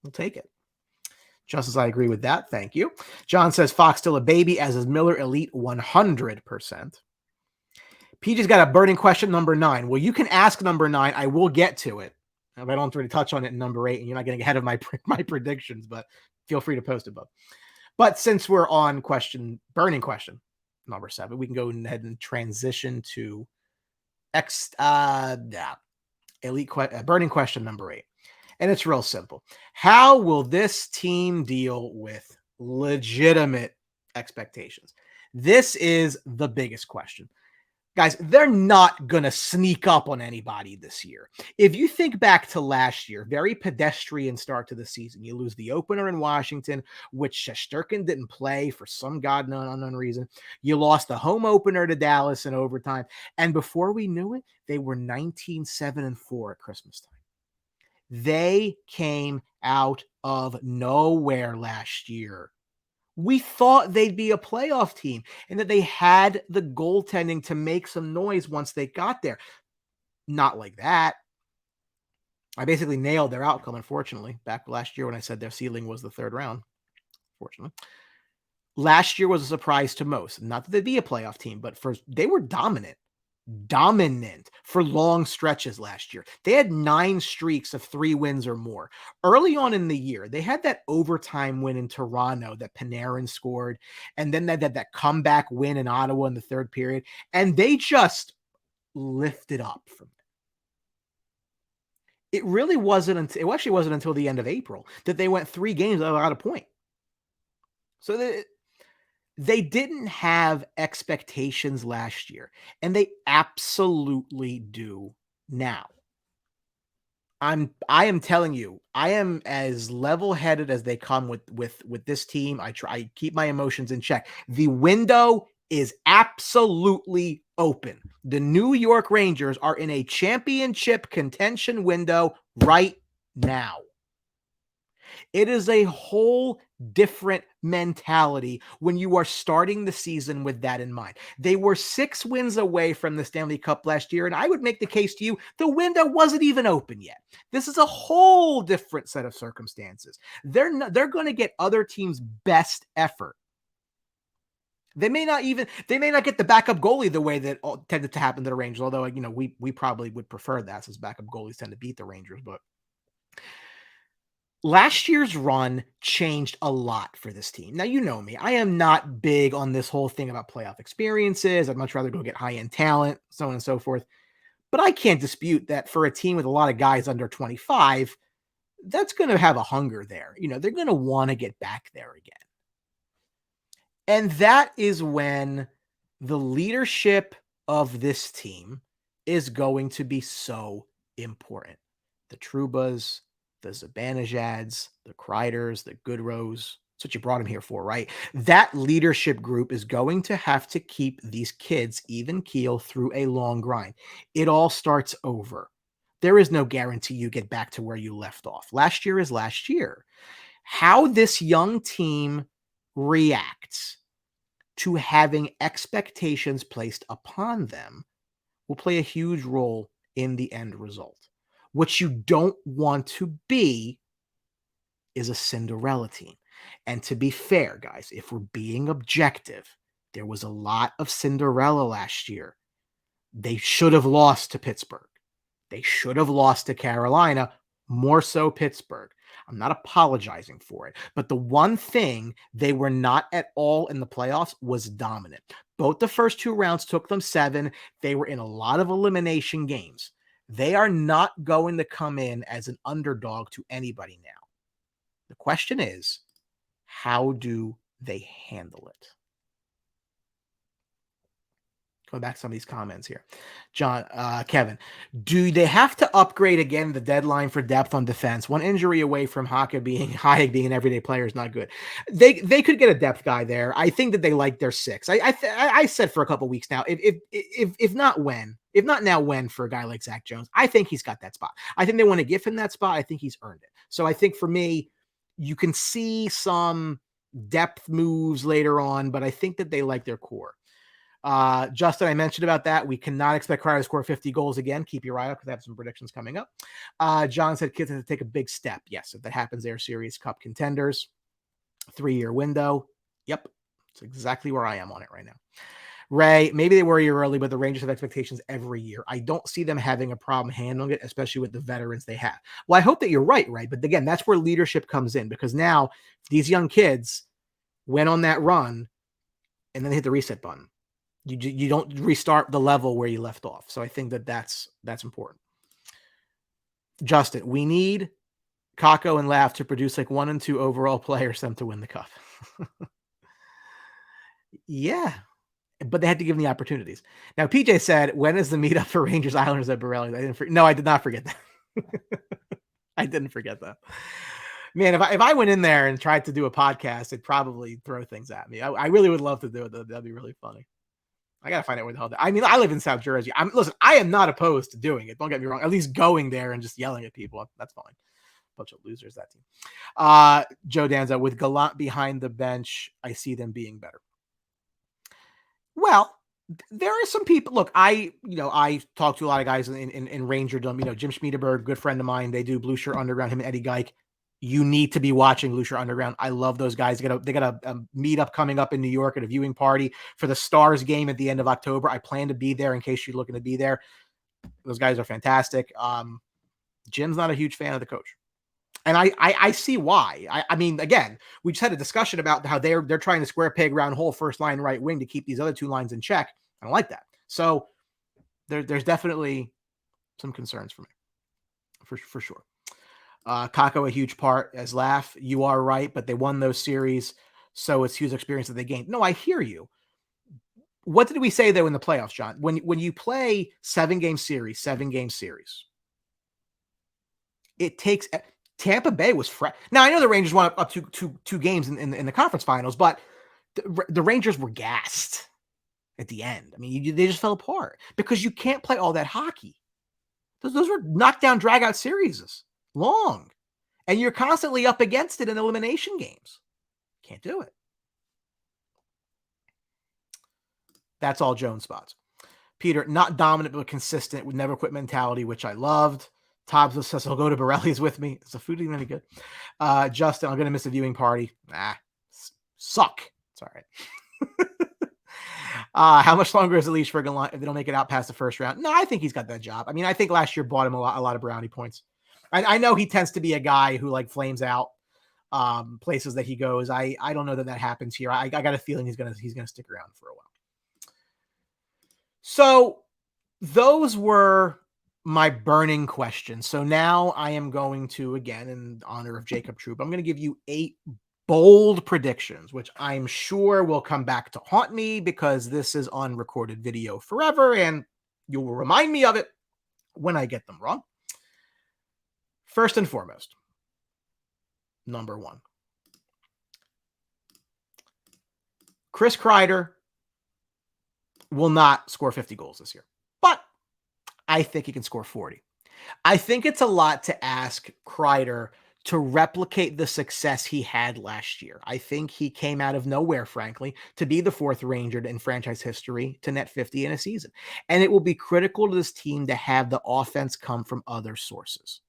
we'll take it. Justice, I agree with that. Thank you. John says, Fox still a baby, as is Miller elite 100%. PJ's got a burning question, number 9. Well, you can ask number 9. I will get to it. I don't have to really touch on it in number 8, and you're not getting ahead of my predictions, but feel free to post it, Bob. But since we're on burning question number 7, we can go ahead and transition to burning question number 8. And it's real simple. How will this team deal with legitimate expectations? This is the biggest question. Guys, they're not going to sneak up on anybody this year. If you think back to last year, very pedestrian start to the season. You lose the opener in Washington, which Shesterkin didn't play for some unknown reason. You lost the home opener to Dallas in overtime. And before we knew it, they were 19-7-4 at Christmas time. They came out of nowhere last year. We thought they'd be a playoff team and that they had the goaltending to make some noise once they got there. Not like that. I basically nailed their outcome, unfortunately, back last year when I said their ceiling was the 3rd round. Fortunately. Last year was a surprise to most. Not that they'd be a playoff team, but they were dominant. dominant for long stretches last year. They had 9 streaks of 3 wins or more. Early on in the year, they had that overtime win in Toronto that Panarin scored, and then that comeback win in Ottawa in the third period, and they just lifted up from it. It really wasn't until it actually wasn't until the end of April that they went 3 games without a point. So they didn't have expectations last year, and they absolutely do now. I am telling you, I am as level-headed as they come with this team. I keep my emotions in check. The window is absolutely open. The New York Rangers are in a championship contention window right now. It is a whole different mentality when you are starting the season with that in mind. They were 6 wins away from the Stanley Cup last year, and I would make the case to you, the window wasn't even open yet. This is a whole different set of circumstances. They're going to get other teams' best effort. They may not get the backup goalie the way that tended to happen to the Rangers, although we probably would prefer that since backup goalies tend to beat the Rangers, but last year's run changed a lot for this team. Now, you know me. I am not big on this whole thing about playoff experiences. I'd much rather go get high-end talent, so on and so forth. But I can't dispute that for a team with a lot of guys under 25, that's going to have a hunger there. They're going to want to get back there again. And that is when the leadership of this team is going to be so important. The Trubas, the Zibanejads, the Kreiders, the Goodrows. That's what you brought him here for, right? That leadership group is going to have to keep these kids even keel through a long grind. It all starts over. There is no guarantee you get back to where you left off. Last year is last year. How this young team reacts to having expectations placed upon them will play a huge role in the end result. What you don't want to be is a Cinderella team. And to be fair, guys, if we're being objective, there was a lot of Cinderella last year. They should have lost to Pittsburgh. They should have lost to Carolina, more so Pittsburgh. I'm not apologizing for it. But the one thing they were not at all in the playoffs was dominant. Both the first 2 rounds took them 7. They were in a lot of elimination games. They are not going to come in as an underdog to anybody now. The question is, how do they handle it? Going back to some of these comments here. Kevin, do they have to upgrade again the deadline for depth on defense? One injury away from Hayek being an everyday player is not good. They could get a depth guy there. I think that they like their 6. I said for a couple weeks now, if not now, when for a guy like Zach Jones, I think he's got that spot. I think they want to give him that spot. I think he's earned it. So I think for me, you can see some depth moves later on, but I think that they like their core. Justin, I mentioned about that. We cannot expect Crowder to score 50 goals again. Keep your eye out because I have some predictions coming up. John said kids have to take a big step. Yes, if that happens, they're Series Cup contenders. 3-year window. Yep. That's exactly where I am on it right now. Ray, maybe they worry you early, but the Rangers have expectations every year. I don't see them having a problem handling it, especially with the veterans they have. Well, I hope that you're right, but again, that's where leadership comes in, because now these young kids went on that run and then they hit the reset button. You don't restart the level where you left off. So I think that's important. Justin, we need Kakko and Lav to produce like 1 and 2 overall players for them to win the cup. Yeah, but they had to give them the opportunities. Now, PJ said, when is the meetup for Rangers Islanders at Borelli? I did not forget that. I didn't forget that. Man, if I went in there and tried to do a podcast, it'd probably throw things at me. I really would love to do it, though. That'd be really funny. I got to find out where the hell I live in South Jersey. Listen, I am not opposed to doing it. Don't get me wrong. At least going there and just yelling at people. That's fine. Bunch of losers, that team. Joe Danza, with Gallant behind the bench, I see them being better. Well, there are some people. Look, I talk to a lot of guys in Rangerdom. Jim Schmiedeberg, good friend of mine. They do Blue Shirt Underground, him and Eddie Geik. you need to be watching Lucha Underground. I love those guys. They got a meetup coming up in New York at a viewing party for the Stars game at the end of October. I plan to be there in case you're looking to be there. Those guys are fantastic. Jim's not a huge fan of the coach. And I see why. I mean, again, we just had a discussion about how they're trying to square peg round hole first line right wing to keep these other two lines in check. I don't like that. So there's definitely some concerns for me, for sure. Kako a huge part as laugh. You are right, but they won those series, so it's huge experience that they gained. No, I hear you. What did we say though in the playoffs, John? When you play 7-game series, it takes. Tampa Bay was fresh. Now I know the Rangers won up to two games in the conference finals, but the Rangers were gassed at the end. I mean, they just fell apart because you can't play all that hockey. Those were knockdown, drag out series, long, and you're constantly up against it in elimination games. Can't do it. That's all Jones spots. Peter, not dominant but consistent with never quit mentality, which I loved. Tobbs says he'll go to Borelli's with me. Is the food even any good? Justin, I'm going to miss a viewing party. Suck. It's all right. How much longer is the leash for Gallant if they don't make it out past the first round? No, I think he's got that job. I mean, I think last year bought him a lot of brownie points. I know he tends to be a guy who like flames out places that he goes. I don't know that happens here. I got a feeling he's gonna stick around for a while. So those were my burning questions. So now I am going to, again, in honor of Jacob Troop, I'm going to give you 8 bold predictions, which I'm sure will come back to haunt me because this is on recorded video forever, and you will remind me of it when I get them wrong. First and foremost, number 1. Chris Kreider will not score 50 goals this year, but I think he can score 40. I think it's a lot to ask Kreider to replicate the success he had last year. I think he came out of nowhere, frankly, to be the 4th Ranger in franchise history to net 50 in a season. And it will be critical to this team to have the offense come from other sources.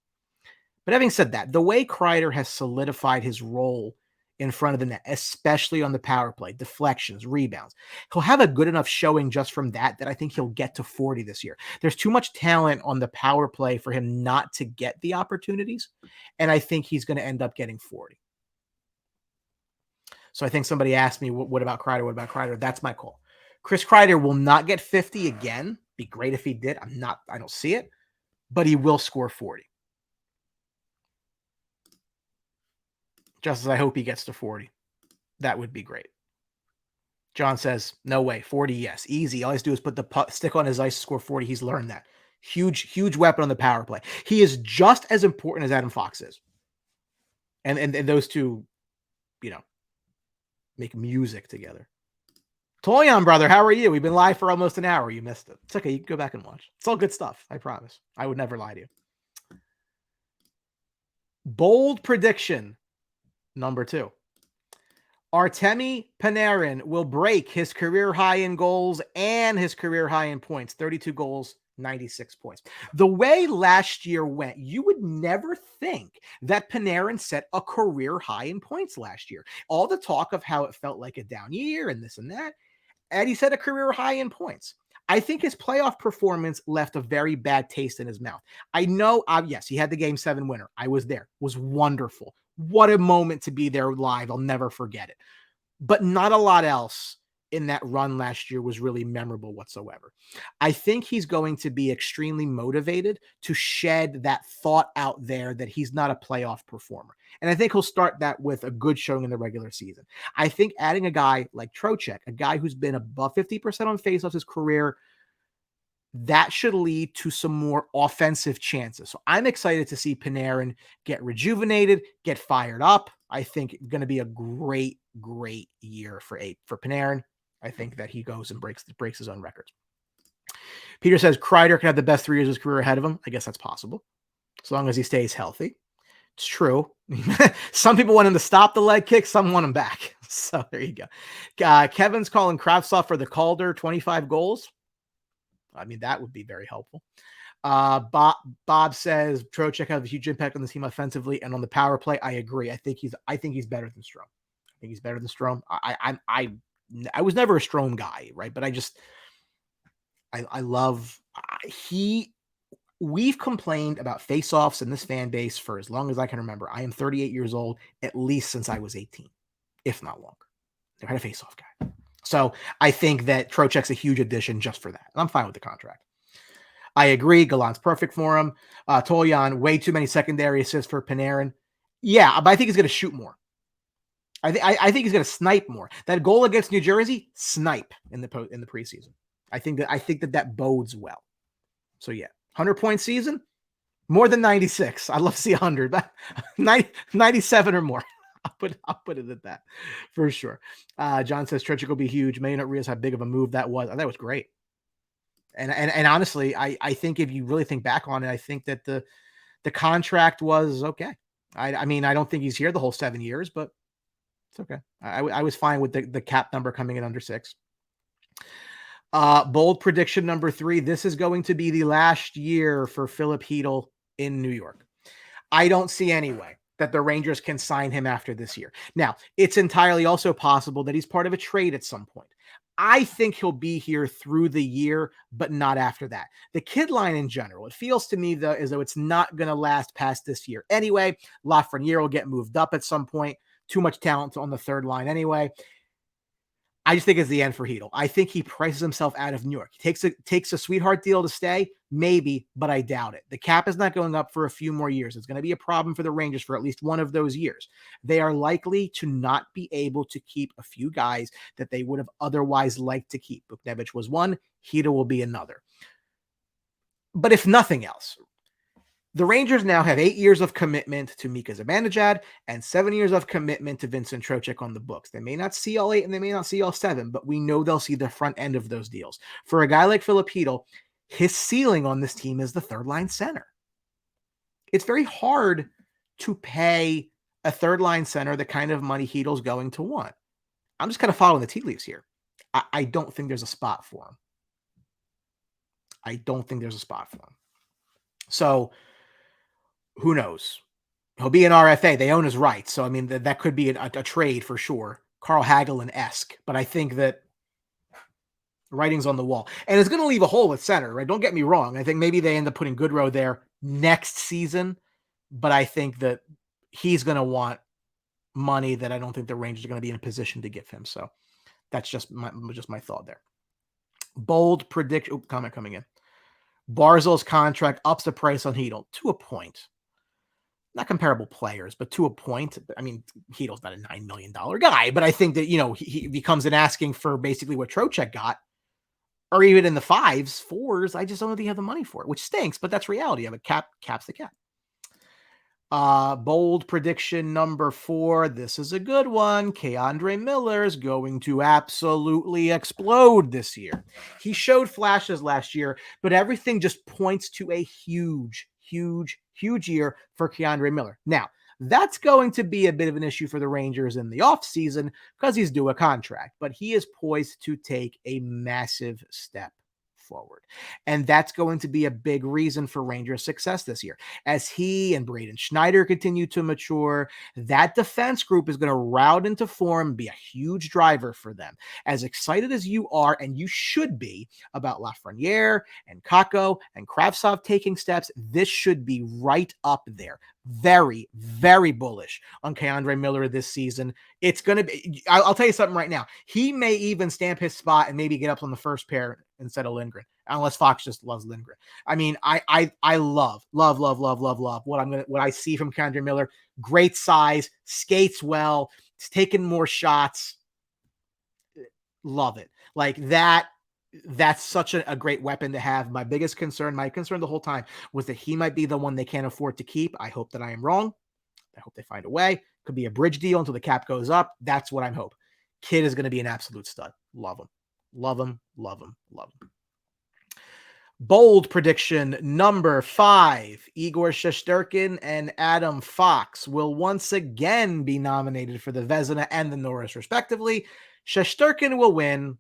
But having said that, the way Kreider has solidified his role in front of the net, especially on the power play, deflections, rebounds, he'll have a good enough showing just from that I think he'll get to 40 this year. There's too much talent on the power play for him not to get the opportunities, and I think he's going to end up getting 40. So I think somebody asked me, what about Kreider? What about Kreider? That's my call. Chris Kreider will not get 50 again. Be great if he did. I don't see it, but he will score 40. Just as I hope he gets to 40. That would be great. John says, no way. 40, yes. Easy. All he has to do is put the stick on his ice to score 40. He's learned that. Huge weapon on the power play. He is just as important as Adam Fox is. And those two, make music together. Toyon, brother, how are you? We've been live for almost an hour. You missed it. It's okay. You can go back and watch. It's all good stuff. I promise. I would never lie to you. Bold prediction. Number 2. Artemi Panarin will break his career high in goals and his career high in points. 32 goals, 96 points. The way last year went, you would never think that Panarin set a career high in points last year. All the talk of how it felt like a down year and this and that, and he set a career high in points. I think his playoff performance left a very bad taste in his mouth. I know, yes, he had the Game 7 winner. I was there. It was wonderful. What a moment to be there live. I'll never forget it. But not a lot else in that run last year was really memorable whatsoever. I think he's going to be extremely motivated to shed that thought out there that he's not a playoff performer. And I think he'll start that with a good showing in the regular season. I think adding a guy like Trocheck, a guy who's been above 50% on faceoffs his career, that should lead to some more offensive chances. So I'm excited to see Panarin get rejuvenated, get fired up. I think it's going to be a great year for Panarin. I think that he goes and breaks his own records. Peter says Kreider can have the best 3 years of his career ahead of him. I guess that's possible, as long as he stays healthy. It's true. Some people want him to stop the leg kick. Some want him back. So there you go. Kevin's calling Kravtsov for the Calder 25 goals. I mean, that would be very helpful. Bob says Trocheck has a huge impact on the team offensively and on the power play. I agree. I think he's better than Strome. I think he's better than Strome. I was never a Strome guy, right? But I love we've complained about face-offs in this fan base for as long as I can remember. I am 38 years old, at least since I was 18, if not longer. Never had a face-off guy. So I think that Trocheck's a huge addition just for that. And I'm fine with the contract. I agree. Gallant's perfect for him. Toljan, way too many secondary assists for Panarin. Yeah, but I think he's going to shoot more. I think he's going to snipe more. That goal against New Jersey, snipe in the preseason. I think that bodes well. So yeah, 100-point season, more than 96. I'd love to see 100, but 97 or more. I'll put it at that for sure. John says Trocheck will be huge. May not realize how big of a move that was. I thought it was great. And honestly, I think if you really think back on it, I think that the contract was okay. I mean, I don't think he's here the whole 7 years, but it's okay. I was fine with the cap number coming in under 6. Bold prediction number 3. This is going to be the last year for Philip Hedl in New York. I don't see any way that the Rangers can sign him after this year. Now, it's entirely also possible that he's part of a trade at some point. I think he'll be here through the year, but not after that. The kid line in general, it feels to me, though, as though it's not going to last past this year. Anyway, Lafreniere will get moved up at some point. Too much talent on the third line anyway. I just think it's the end for Hedl. I think he prices himself out of New York. He takes a sweetheart deal to stay, maybe, but I doubt it. The cap is not going up for a few more years. It's going to be a problem for the Rangers for at least one of those years. They are likely to not be able to keep a few guys that they would have otherwise liked to keep. Buchnevich was one. Hedl will be another. But if nothing else, the Rangers now have 8 years of commitment to Mika Zibanejad and 7 years of commitment to Vincent Trocheck on the books. They may not see all 8 and they may not see all 7, but we know they'll see the front end of those deals. For a guy like Philip Hedl, his ceiling on this team is the third line center. It's very hard to pay a third line center the kind of money Hedl's going to want. I'm just kind of following the tea leaves here. I don't think there's a spot for him. So who knows? He'll be an RFA. They own his rights. So, I mean, that could be a trade for sure. Carl Hagelin-esque. But I think that writing's on the wall. And it's going to leave a hole at center, right? Don't get me wrong. I think maybe they end up putting Goodrow there next season. But I think that he's going to want money that I don't think the Rangers are going to be in a position to give him. So that's just my thought there. Bold prediction. Comment coming in. Barzal's contract ups the price on Hedl to a point. Not comparable players, but to a point. I mean, Hedl's not a $9 million guy, but I think that, he becomes an asking for basically what Trocheck got, or even in the 5s, 4s. I just don't think you have the money for it, which stinks, but that's reality. I have a cap's the cap. Bold prediction number 4. This is a good one. K'Andre Miller is going to absolutely explode this year. He showed flashes last year, but everything just points to a huge year for K'Andre Miller. Now, that's going to be a bit of an issue for the Rangers in the offseason because he's due a contract, but he is poised to take a massive step forward. And that's going to be a big reason for Rangers' success this year. As he and Braden Schneider continue to mature, that defense group is going to route into form, be a huge driver for them. As excited as you are, and you should be, about Lafreniere and Kakko and Kravtsov taking steps, this should be right up there. Very, very bullish on K'Andre Miller this season. It's going to be, I'll tell you something right now. He may even stamp his spot and maybe get up on the first pair instead of Lindgren, unless Fox just loves Lindgren. I mean, I love what I see from K'Andre Miller. Great size, skates well, he's taking more shots. Love it. Like that. That's such a great weapon to have. My concern the whole time was that he might be the one they can't afford to keep. I hope that I am wrong. I hope they find a way. Could be a bridge deal until the cap goes up. That's what I'm hoping. Kid is going to be an absolute stud. Love him. Bold prediction number 5. Igor Shesterkin and Adam Fox will once again be nominated for the Vezina and the Norris, respectively. Shesterkin will win.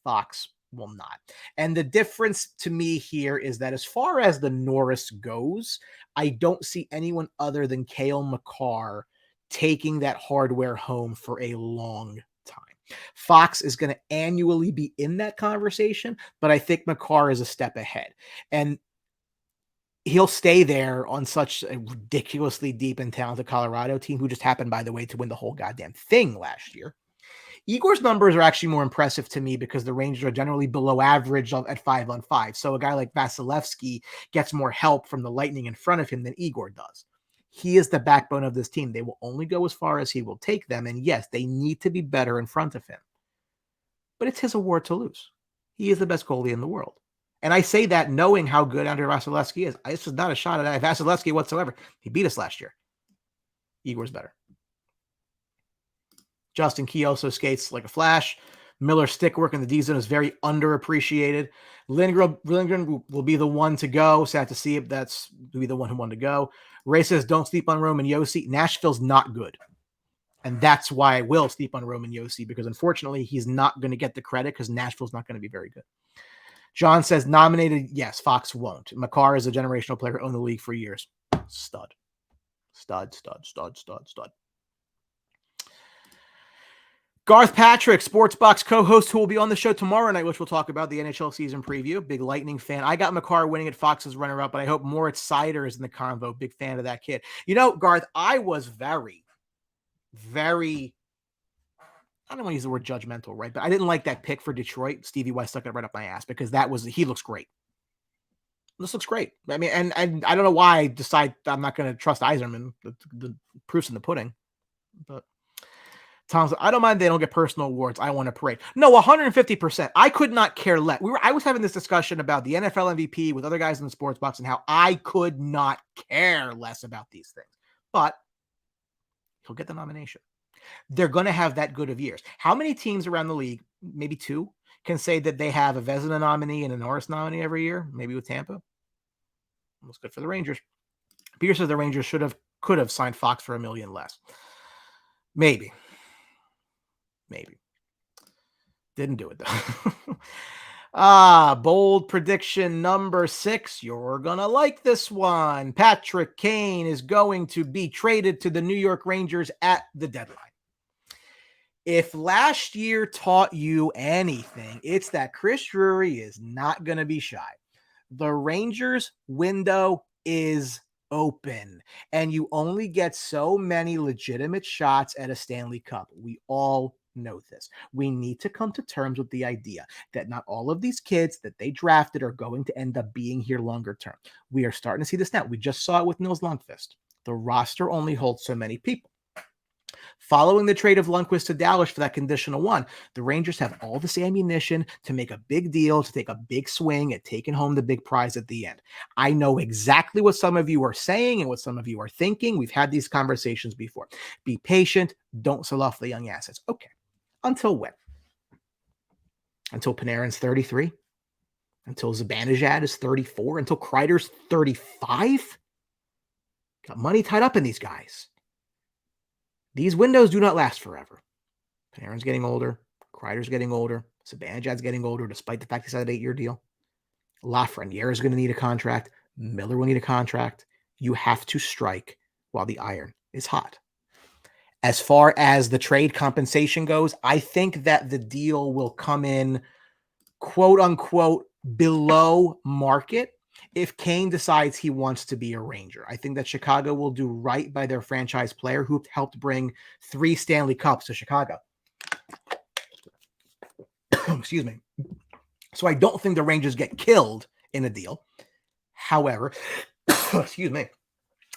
Fox will not. And the difference to me here is that as far as the Norris goes, I don't see anyone other than Cale Makar taking that hardware home for a long time. Fox is going to annually be in that conversation, but I think Makar is a step ahead. And he'll stay there on such a ridiculously deep and talented Colorado team, who just happened, by the way, to win the whole goddamn thing last year. Igor's numbers are actually more impressive to me because the Rangers are generally below average at 5-on-5. So a guy like Vasilevsky gets more help from the Lightning in front of him than Igor does. He is the backbone of this team. They will only go as far as he will take them. And yes, they need to be better in front of him. But it's his award to lose. He is the best goalie in the world. And I say that knowing how good Andrei Vasilevsky is. This is not a shot at Vasilevsky whatsoever. He beat us last year. Igor's better. Justin Key also skates like a flash. Miller's stick work in the D zone is very underappreciated. Lindgren will be the one to go. Sad to see it. That's will be the one who wanted to go. Ray says, don't sleep on Roman Josi. Nashville's not good. And that's why I will sleep on Roman Josi, because unfortunately he's not going to get the credit because Nashville's not going to be very good. John says, nominated, yes, Fox won't. Makar is a generational player who owned the league for years. Stud. Stud. Garth Patrick, Sportsbox co-host, who will be on the show tomorrow night, which we'll talk about the NHL season preview. Big Lightning fan. I got Makar winning at Fox's runner-up, but I hope Moritz Seider is in the convo. Big fan of that kid. You know, Garth, I was very, I don't want to use the word judgmental, right? But I didn't like that pick for Detroit. Stevie Weiss stuck it right up my ass because he looks great. This looks great. I mean, and I don't know why I decide I'm not going to trust Yzerman. The proof's in the pudding. But Tom said, I don't mind they don't get personal awards. I want a parade. No, 150%. I could not care less. I was having this discussion about the NFL MVP with other guys in the sports box and how I could not care less about these things. But he'll get the nomination. They're going to have that good of years. How many teams around the league, maybe two, can say that they have a Vezina nominee and a Norris nominee every year? Maybe with Tampa. That's good for the Rangers. Peter says the Rangers could have signed Fox for $1 million less. Maybe. Didn't do it though. Bold prediction number 6. You're gonna like this one. Patrick Kane is going to be traded to the New York Rangers at the deadline. If last year taught you anything, it's that Chris Drury is not going to be shy. The Rangers window is open, and you only get so many legitimate shots at a Stanley Cup. We all know this. We need to come to terms with the idea that not all of these kids that they drafted are going to end up being here longer term. We are starting to see this now. We just saw it with Nils Lundqvist. The roster only holds so many people. Following the trade of Lundqvist to Dallas for that conditional one, the Rangers have all this ammunition to make a big deal, to take a big swing at taking home the big prize at the end. I know exactly what some of you are saying and what some of you are thinking. We've had these conversations before. Be patient. Don't sell off the young assets. Okay. Until when? Until Panarin's 33? Until Zibanejad is 34? Until Kreider's 35? Got money tied up in these guys. These windows do not last forever. Panarin's getting older. Kreider's getting older. Zibanejad's getting older, despite the fact he's had an 8-year deal. Lafreniere is going to need a contract. Miller will need a contract. You have to strike while the iron is hot. As far as the trade compensation goes, I think that the deal will come in, quote unquote, below market if Kane decides he wants to be a Ranger. I think that Chicago will do right by their franchise player who helped bring 3 Stanley Cups to Chicago. Excuse me. So I don't think the Rangers get killed in a deal. However, excuse me.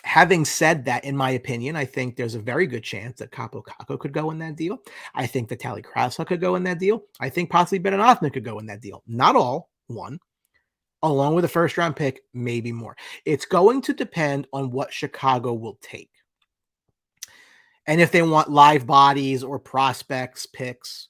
Having said that, in my opinion, I think there's a very good chance that Capo Caco could go in that deal. I think that Tally Krasla could go in that deal. I think possibly Ben Hoffman could go in that deal. Not all, one. Along with a first-round pick, maybe more. It's going to depend on what Chicago will take. And if they want live bodies or prospects picks,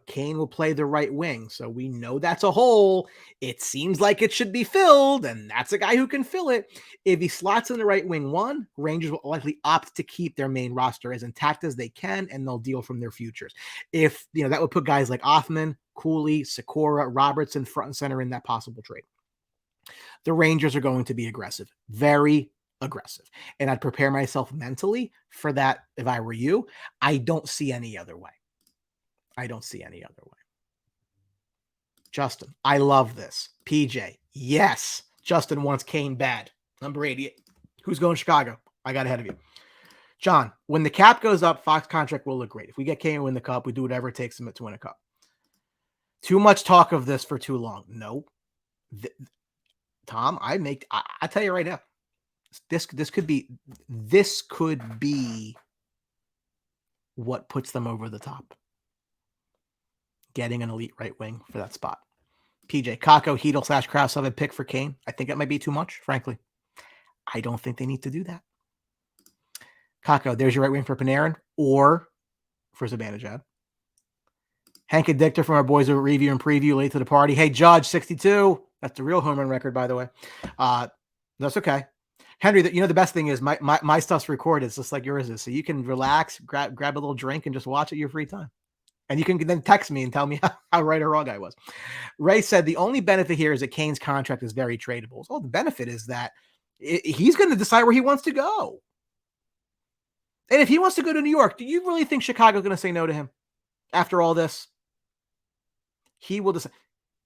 Kane will play the right wing. So we know that's a hole. It seems like it should be filled, and that's a guy who can fill it. If he slots in the right wing one, Rangers will likely opt to keep their main roster as intact as they can, and they'll deal from their futures. If, that would put guys like Othman, Cooley, Sikora, Robertson front and center in that possible trade. The Rangers are going to be aggressive, very aggressive. And I'd prepare myself mentally for that if I were you. I don't see any other way. Justin, I love this. PJ, yes. Justin wants Kane bad. Number 88. Who's going to Chicago? I got ahead of you. John, when the cap goes up, Fox contract will look great. If we get Kane to win the cup, we do whatever it takes to win a cup. Too much talk of this for too long. No. Tom, I tell you right now, this could be what puts them over the top. Getting an elite right wing for that spot. PJ, Kakko, Hedel / Krauss pick for Kane. I think that might be too much, frankly. I don't think they need to do that. Kakko, there's your right wing for Panarin or for Zibanejad. Hank and Dichter from our boys over review and preview late to the party. Hey, Judge, 62. That's the real home run record, by the way. That's okay. Henry, the best thing is my stuff's recorded. It's just like yours is. So you can relax, grab a little drink, and just watch at your free time. And you can then text me and tell me how right or wrong I was. Ray said the only benefit here is that Kane's contract is very tradable. So the benefit is that he's going to decide where he wants to go. And if he wants to go to New York, do you really think Chicago's going to say no to him after all this? He will decide.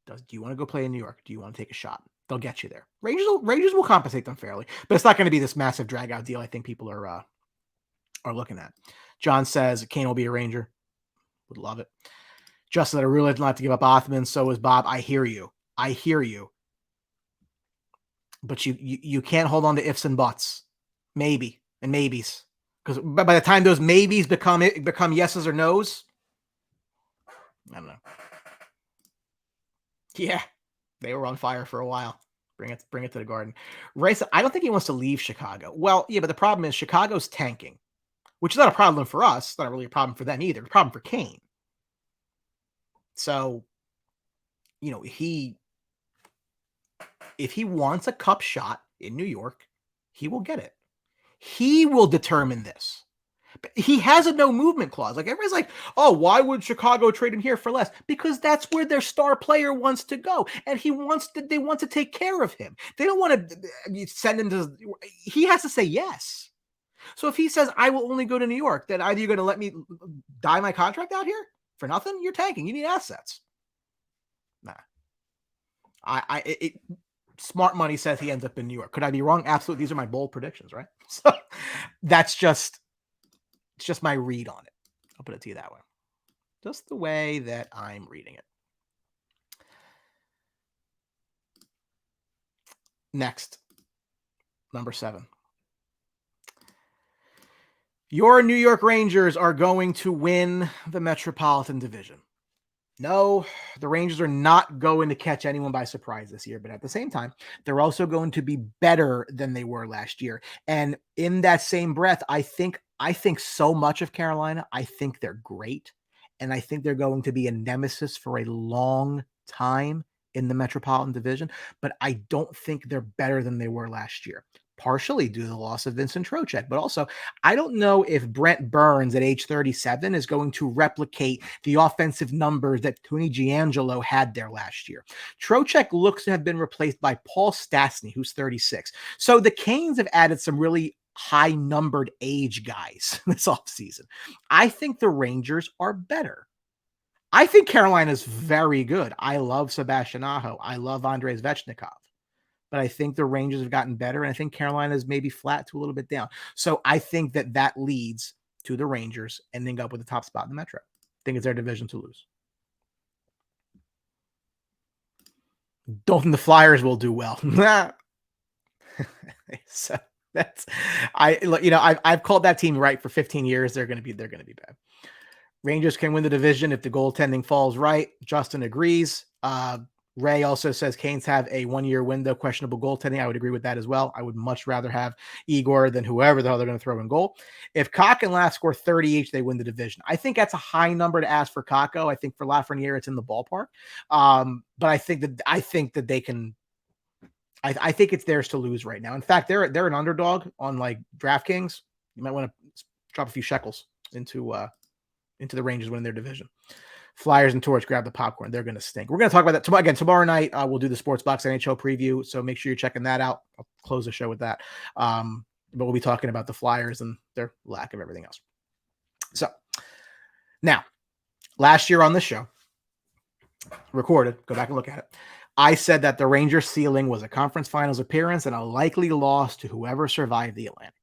Do you want to go play in New York? Do you want to take a shot? They'll get you there. Rangers will compensate them fairly, but it's not going to be this massive drag out deal I think people are looking at. John says Kane will be a Ranger. Would love it. Justin, I really not to give up Othman. So is Bob. I hear you. But you can't hold on to ifs and buts. Maybe and maybes. Because by the time those maybes become yeses or nos, I don't know. Yeah, they were on fire for a while. Bring it to the Garden. Ray said, I don't think he wants to leave Chicago. Well, yeah, but the problem is Chicago's tanking, which is not a problem for us. It's not really a problem for them either. It's a problem for Kane. So, if he wants a cup shot in New York, he will get it. He will determine this. But he has a no movement clause. Like everybody's like, oh, why would Chicago trade him here for less? Because that's where their star player wants to go. And they want to take care of him. They don't want to send him to, he has to say yes. So if he says, I will only go to New York, then either you're going to let me dye my contract out here for nothing. You're tanking. You need assets. Nah. Smart money says he ends up in New York. Could I be wrong? Absolutely. These are my bold predictions, right? So it's just my read on it. I'll put it to you that way. Just the way that I'm reading it. Next, number 7. Your New York Rangers are going to win the Metropolitan Division. No, the Rangers are not going to catch anyone by surprise this year, but at the same time, they're also going to be better than they were last year. And in that same breath, I think so much of Carolina. I think they're great, and I think they're going to be a nemesis for a long time in the Metropolitan Division, but I don't think they're better than they were last year. Partially due to the loss of Vincent Trocheck, but also I don't know if Brent Burns at age 37 is going to replicate the offensive numbers that Tony Giangelo had there last year. Trocheck looks to have been replaced by Paul Stastny, who's 36. So the Canes have added some really high-numbered age guys this offseason. I think the Rangers are better. I think Carolina's very good. I love Sebastian Aho. I love Andrei Svechnikov. But I think the Rangers have gotten better, and I think Carolina is maybe flat to a little bit down. So I think that leads to the Rangers ending up with the top spot in the Metro. I think it's their division to lose. Don't think the Flyers will do well. So I've called that team right for 15 years. They're going to be bad. Rangers can win the division if the goaltending falls right. Justin agrees. Ray also says Canes have a 1-year window, questionable goaltending. I would agree with that as well. I would much rather have Igor than whoever the hell they're going to throw in goal. If Cock and Laff score 30 each, they win the division. I think that's a high number to ask for Kakko. I think for Lafreniere, it's in the ballpark. But I think that they can. I think it's theirs to lose right now. In fact, they're an underdog on like DraftKings. You might want to drop a few shekels into the Rangers winning their division. Flyers and Torch grab the popcorn. They're going to stink. We're going to talk about that tomorrow. Again, tomorrow night, we'll do the Sports Box NHL preview. So make sure you're checking that out. I'll close the show with that. But we'll be talking about the Flyers and their lack of everything else. So now, last year on the show, recorded, go back and look at it. I said that the Rangers ceiling was a conference finals appearance and a likely loss to whoever survived the Atlantic.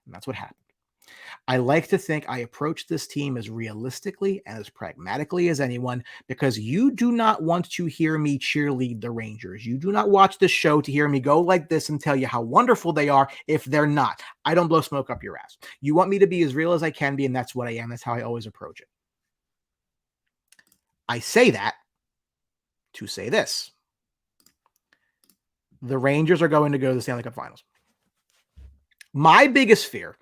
And that's what happened. I like to think I approach this team as realistically and as pragmatically as anyone, because you do not want to hear me cheerlead the Rangers. You do not watch this show to hear me go like this and tell you how wonderful they are if they're not. I don't blow smoke up your ass. You want me to be as real as I can be, and that's what I am. That's how I always approach it. I say that to say this. The Rangers are going to go to the Stanley Cup Finals. My biggest fear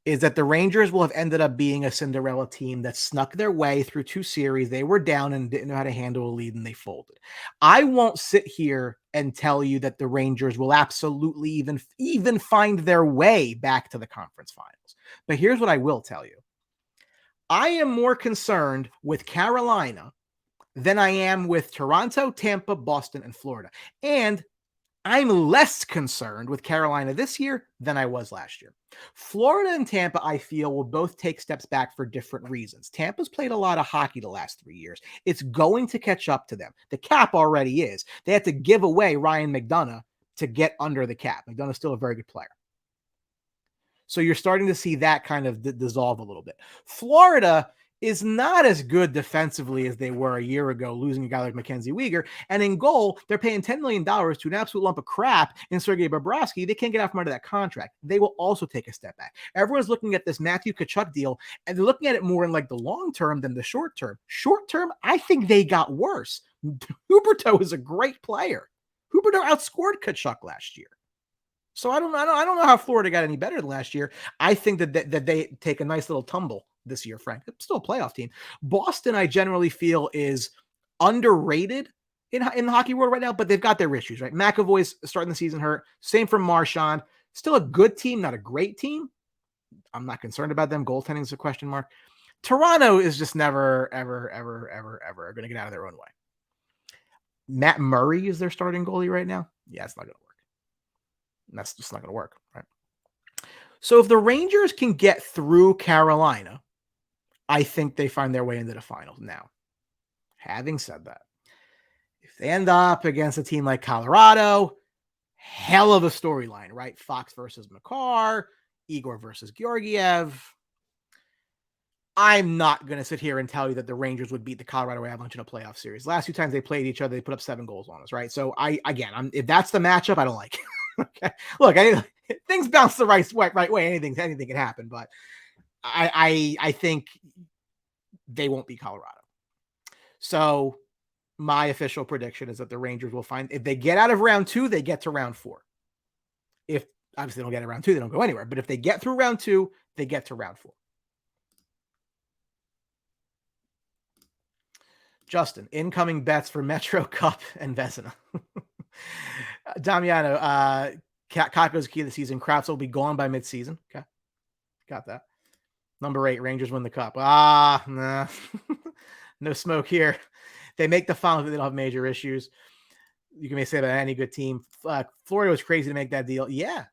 is that the Rangers will have ended up being a Cinderella team that snuck their way through 2 series. They were down and didn't know how to handle a lead, and they folded. I won't sit here and tell you that the Rangers will absolutely even find their way back to the conference finals. But here's what I will tell you. I am more concerned with Carolina than I am with Toronto, Tampa, Boston, and Florida. And I'm less concerned with Carolina this year than I was last year. Florida and Tampa, I feel, will both take steps back for different reasons. Tampa's played a lot of hockey the last 3 years. It's going to catch up to them. The cap already is. They had to give away Ryan McDonough to get under the cap. McDonough's still a very good player. So you're starting to see that kind of dissolve a little bit. Florida is not as good defensively as they were a year ago, losing a guy like Mackenzie Weegar. And in goal, they're paying $10 million to an absolute lump of crap in Sergei Bobrovsky. They can't get out from under that contract. They will also take a step back. Everyone's looking at this Matthew Tkachuk deal, and they're looking at it more in like the long term than the short term. Short term, I think they got worse. Huberdeau is a great player. Huberdeau outscored Tkachuk last year. So I don't know how Florida got any better than last year. I think that they take a nice little tumble this year, Frank. It's still a playoff team. Boston, I generally feel, is underrated in the hockey world right now, but they've got their issues, right? McAvoy's starting the season hurt. Same for Marchand. Still a good team, not a great team. I'm not concerned about them. Goaltending is a question mark. Toronto is just never, ever, ever, ever, ever going to get out of their own way. Matt Murray is their starting goalie right now. Yeah, it's not going to work. That's just not going to work, right? So if the Rangers can get through Carolina, I think they find their way into the finals. Now, having said that, if they end up against a team like Colorado, hell of a storyline, right? Fox versus Makar, Igor versus Georgiev. I'm not going to sit here and tell you that the Rangers would beat the Colorado Avalanche in a playoff series. Last 2 times they played each other, they put up 7 goals on us, right? So if that's the matchup, I don't like it. Okay. Look, things bounce the right way. Anything can happen, but I think they won't beat Colorado. So my official prediction is that the Rangers will find, if they get out of round 2, they get to round 4. If obviously they don't get to round 2, they don't go anywhere. But if they get through round 2, they get to round 4. Justin, incoming bets for Metro Cup and Vezina. Damiano, Kakko's key of the season. Krauts will be gone by midseason. Okay. Got that. Number 8, Rangers win the cup. Nah. No smoke here. They make the finals, but they don't have major issues. You can say about any good team. Florida was crazy to make that deal. Yeah.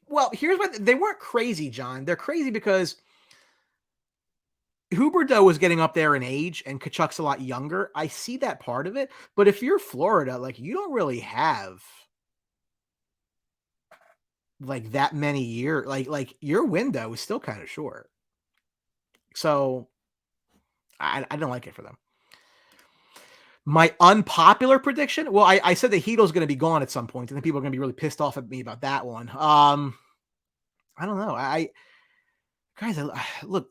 Well, here's what they weren't crazy, John. They're crazy because Huberdeau was getting up there in age and Tkachuk's a lot younger. I see that part of it. But if you're Florida, like, you don't really have like that many years. Like your window is still kind of short. So I don't like it for them. My unpopular prediction. Well, I said that Heedle's going to be gone at some point, and then people are going to be really pissed off at me about that one. I don't know. Guys, look,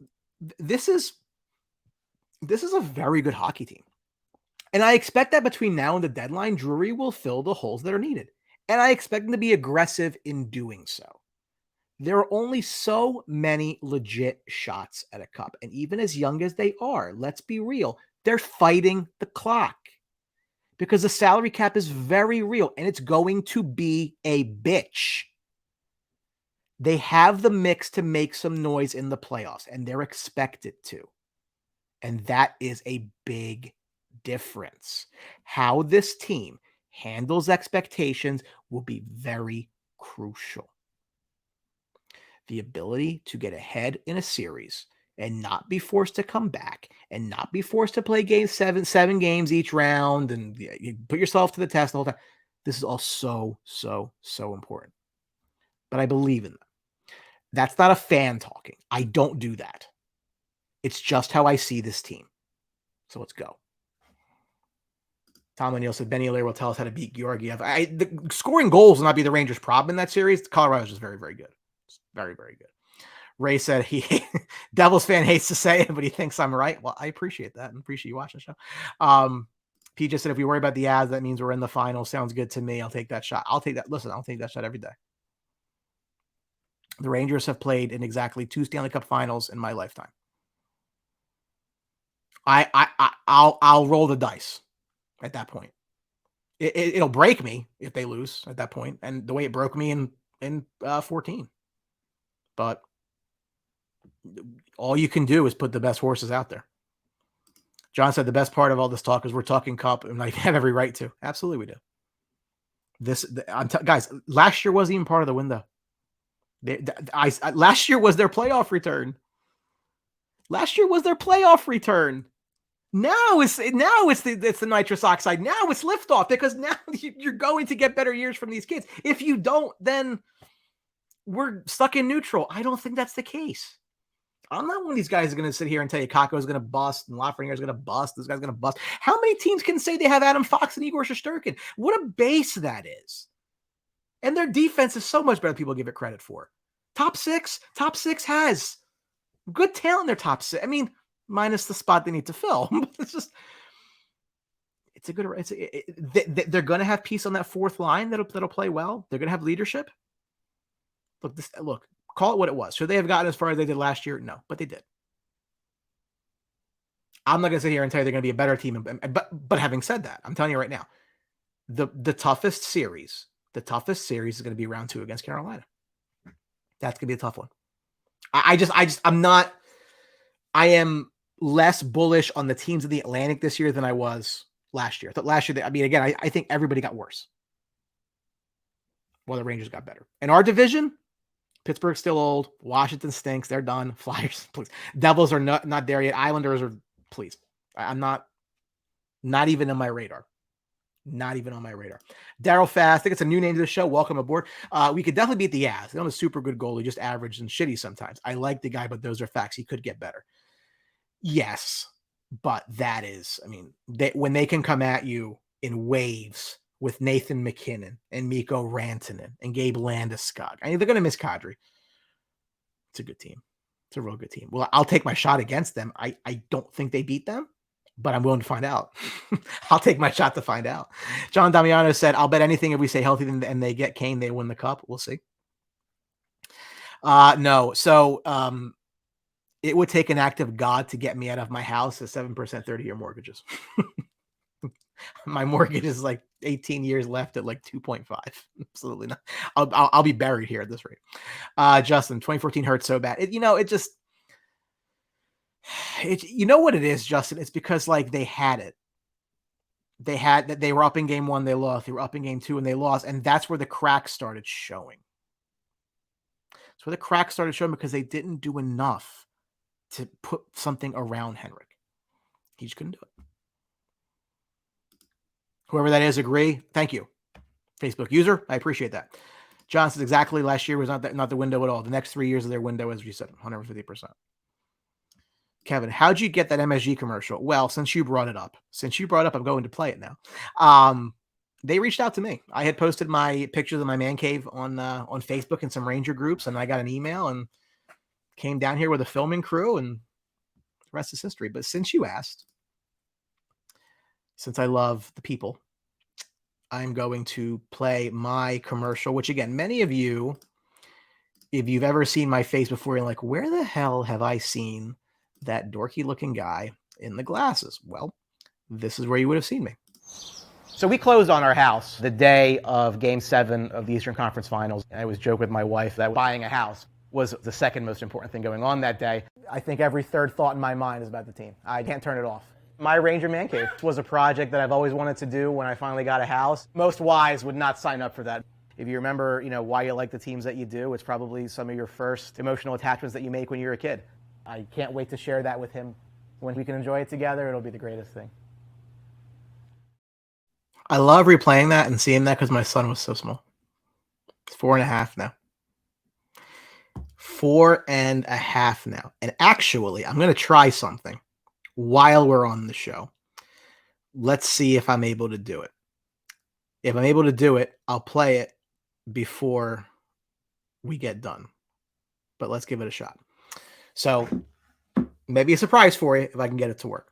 this is This is a very good hockey team. And I expect that between now and the deadline, Drury will fill the holes that are needed. And I expect them to be aggressive in doing so. There are only so many legit shots at a cup. And even as young as they are, let's be real, they're fighting the clock because the salary cap is very real and it's going to be a bitch. They have the mix to make some noise in the playoffs, and they're expected to. And that is a big difference. How this team handles expectations will be very crucial. The ability to get ahead in a series and not be forced to come back and not be forced to play game seven games each round and you put yourself to the test the whole time. This is all so important. But I believe in them. That's not a fan talking. I don't do that. It's just how I see this team. So let's go. Tom O'Neill said Benny Allaire will tell us how to beat Georgiev. The scoring goals will not be the Rangers' problem in that series. Colorado's just very, very good. It's very, very good. Ray said he Devils fan hates to say it, but he thinks I'm right. Well, I appreciate that and appreciate you watching the show. Pete just said if we worry about the ads, that means we're in the final. Sounds good to me. I'll take that shot. I'll take that. Listen, I'll take that shot every day. The Rangers have played in exactly 2 Stanley Cup finals in my lifetime. I'll roll the dice at that point. It'll break me if they lose at that point, and the way it broke me in 14. But all you can do is put the best horses out there. John said the best part of all this talk is we're talking cup, and I have every right to. Absolutely, we do. Guys, last year wasn't even part of the window. Last year was their playoff return. Now it's the nitrous oxide. Now it's liftoff because now you're going to get better years from these kids. If you don't, then we're stuck in neutral. I don't think that's the case. I'm not one of these guys who's going to sit here and tell you Kakko is going to bust and Lafreniere is going to bust. This guy's going to bust. How many teams can say they have Adam Fox and Igor Shesterkin? What a base that is. And their defense is so much better than people give it credit for. Top six has good talent in their top 6. I mean, minus the spot they need to fill. They're going to have peace on that fourth line that'll play well. They're going to have leadership. Look, call it what it was. Should they have gotten as far as they did last year? No, but they did. I'm not going to sit here and tell you they're going to be a better team. But having said that, I'm telling you right now, the toughest series is going to be round 2 against Carolina. That's going to be a tough one. I am less bullish on the teams in the Atlantic this year than I was last year. I thought last year, I think everybody got worse. Well, the Rangers got better. In our division, Pittsburgh's still old. Washington stinks. They're done. Flyers, please. Devils are not there yet. Islanders are, please. I'm not even on my radar. Not even on my radar. Daryl Fast, I think it's a new name to the show. Welcome aboard. We could definitely beat the Avs. They're not a super good goalie, just average and shitty sometimes. I like the guy, but those are facts. He could get better. Yes, but that is, when they can come at you in waves with Nathan McKinnon and Mikko Rantanen and Gabe Landeskog. They're going to miss Kadri. It's a good team. It's a real good team. Well, I'll take my shot against them. I don't think they beat them, but I'm willing to find out. I'll take my shot to find out. John Damiano said, I'll bet anything if we stay healthy and they get Kane, they win the cup. We'll see. No. So it would take an act of God to get me out of my house at 7% 30-year mortgages. My mortgage is like 18 years left at like 2.5. Absolutely not. I'll be buried here at this rate. Justin, 2014 hurt so bad. You know what it is, Justin? It's because like they had it. They were up in game 1, they lost. They were up in game 2 and they lost. And that's where the cracks started showing. That's where the cracks started showing because they didn't do enough to put something around Henrik. He just couldn't do it. Whoever that is, agree. Thank you. Facebook user, I appreciate that. John says exactly last year was not the window at all. The next 3 years of their window, as you said, 150%. Kevin, how'd you get that MSG commercial? Well, since you brought it up, I'm going to play it now. They reached out to me. I had posted my pictures of my man cave on Facebook and some Ranger groups, and I got an email and came down here with a filming crew, and The rest is history. But since you asked, since I love the people, I'm going to play my commercial, which again, many of you, if you've ever seen my face before, you're like, where the hell have I seen that dorky looking guy in the glasses? Well, this is where you would have seen me. So we closed on our house the day of Game 7 of the Eastern Conference Finals. I always joke with my wife that buying a house was the second most important thing going on that day. I think every third thought in my mind is about the team. I can't turn it off. My Ranger Man Cave was a project that I've always wanted to do when I finally got a house. Most wives would not sign up for that. If you remember, why you like the teams that you do, it's probably some of your first emotional attachments that you make when you're a kid. I can't wait to share that with him. When we can enjoy it together, it'll be the greatest thing. I love replaying that and seeing that because my son was so small. It's 4.5 now. 4.5 now. And actually, I'm going to try something while we're on the show. Let's see if I'm able to do it. If I'm able to do it, I'll play it before we get done. But let's give it a shot. So maybe a surprise for you if I can get it to work.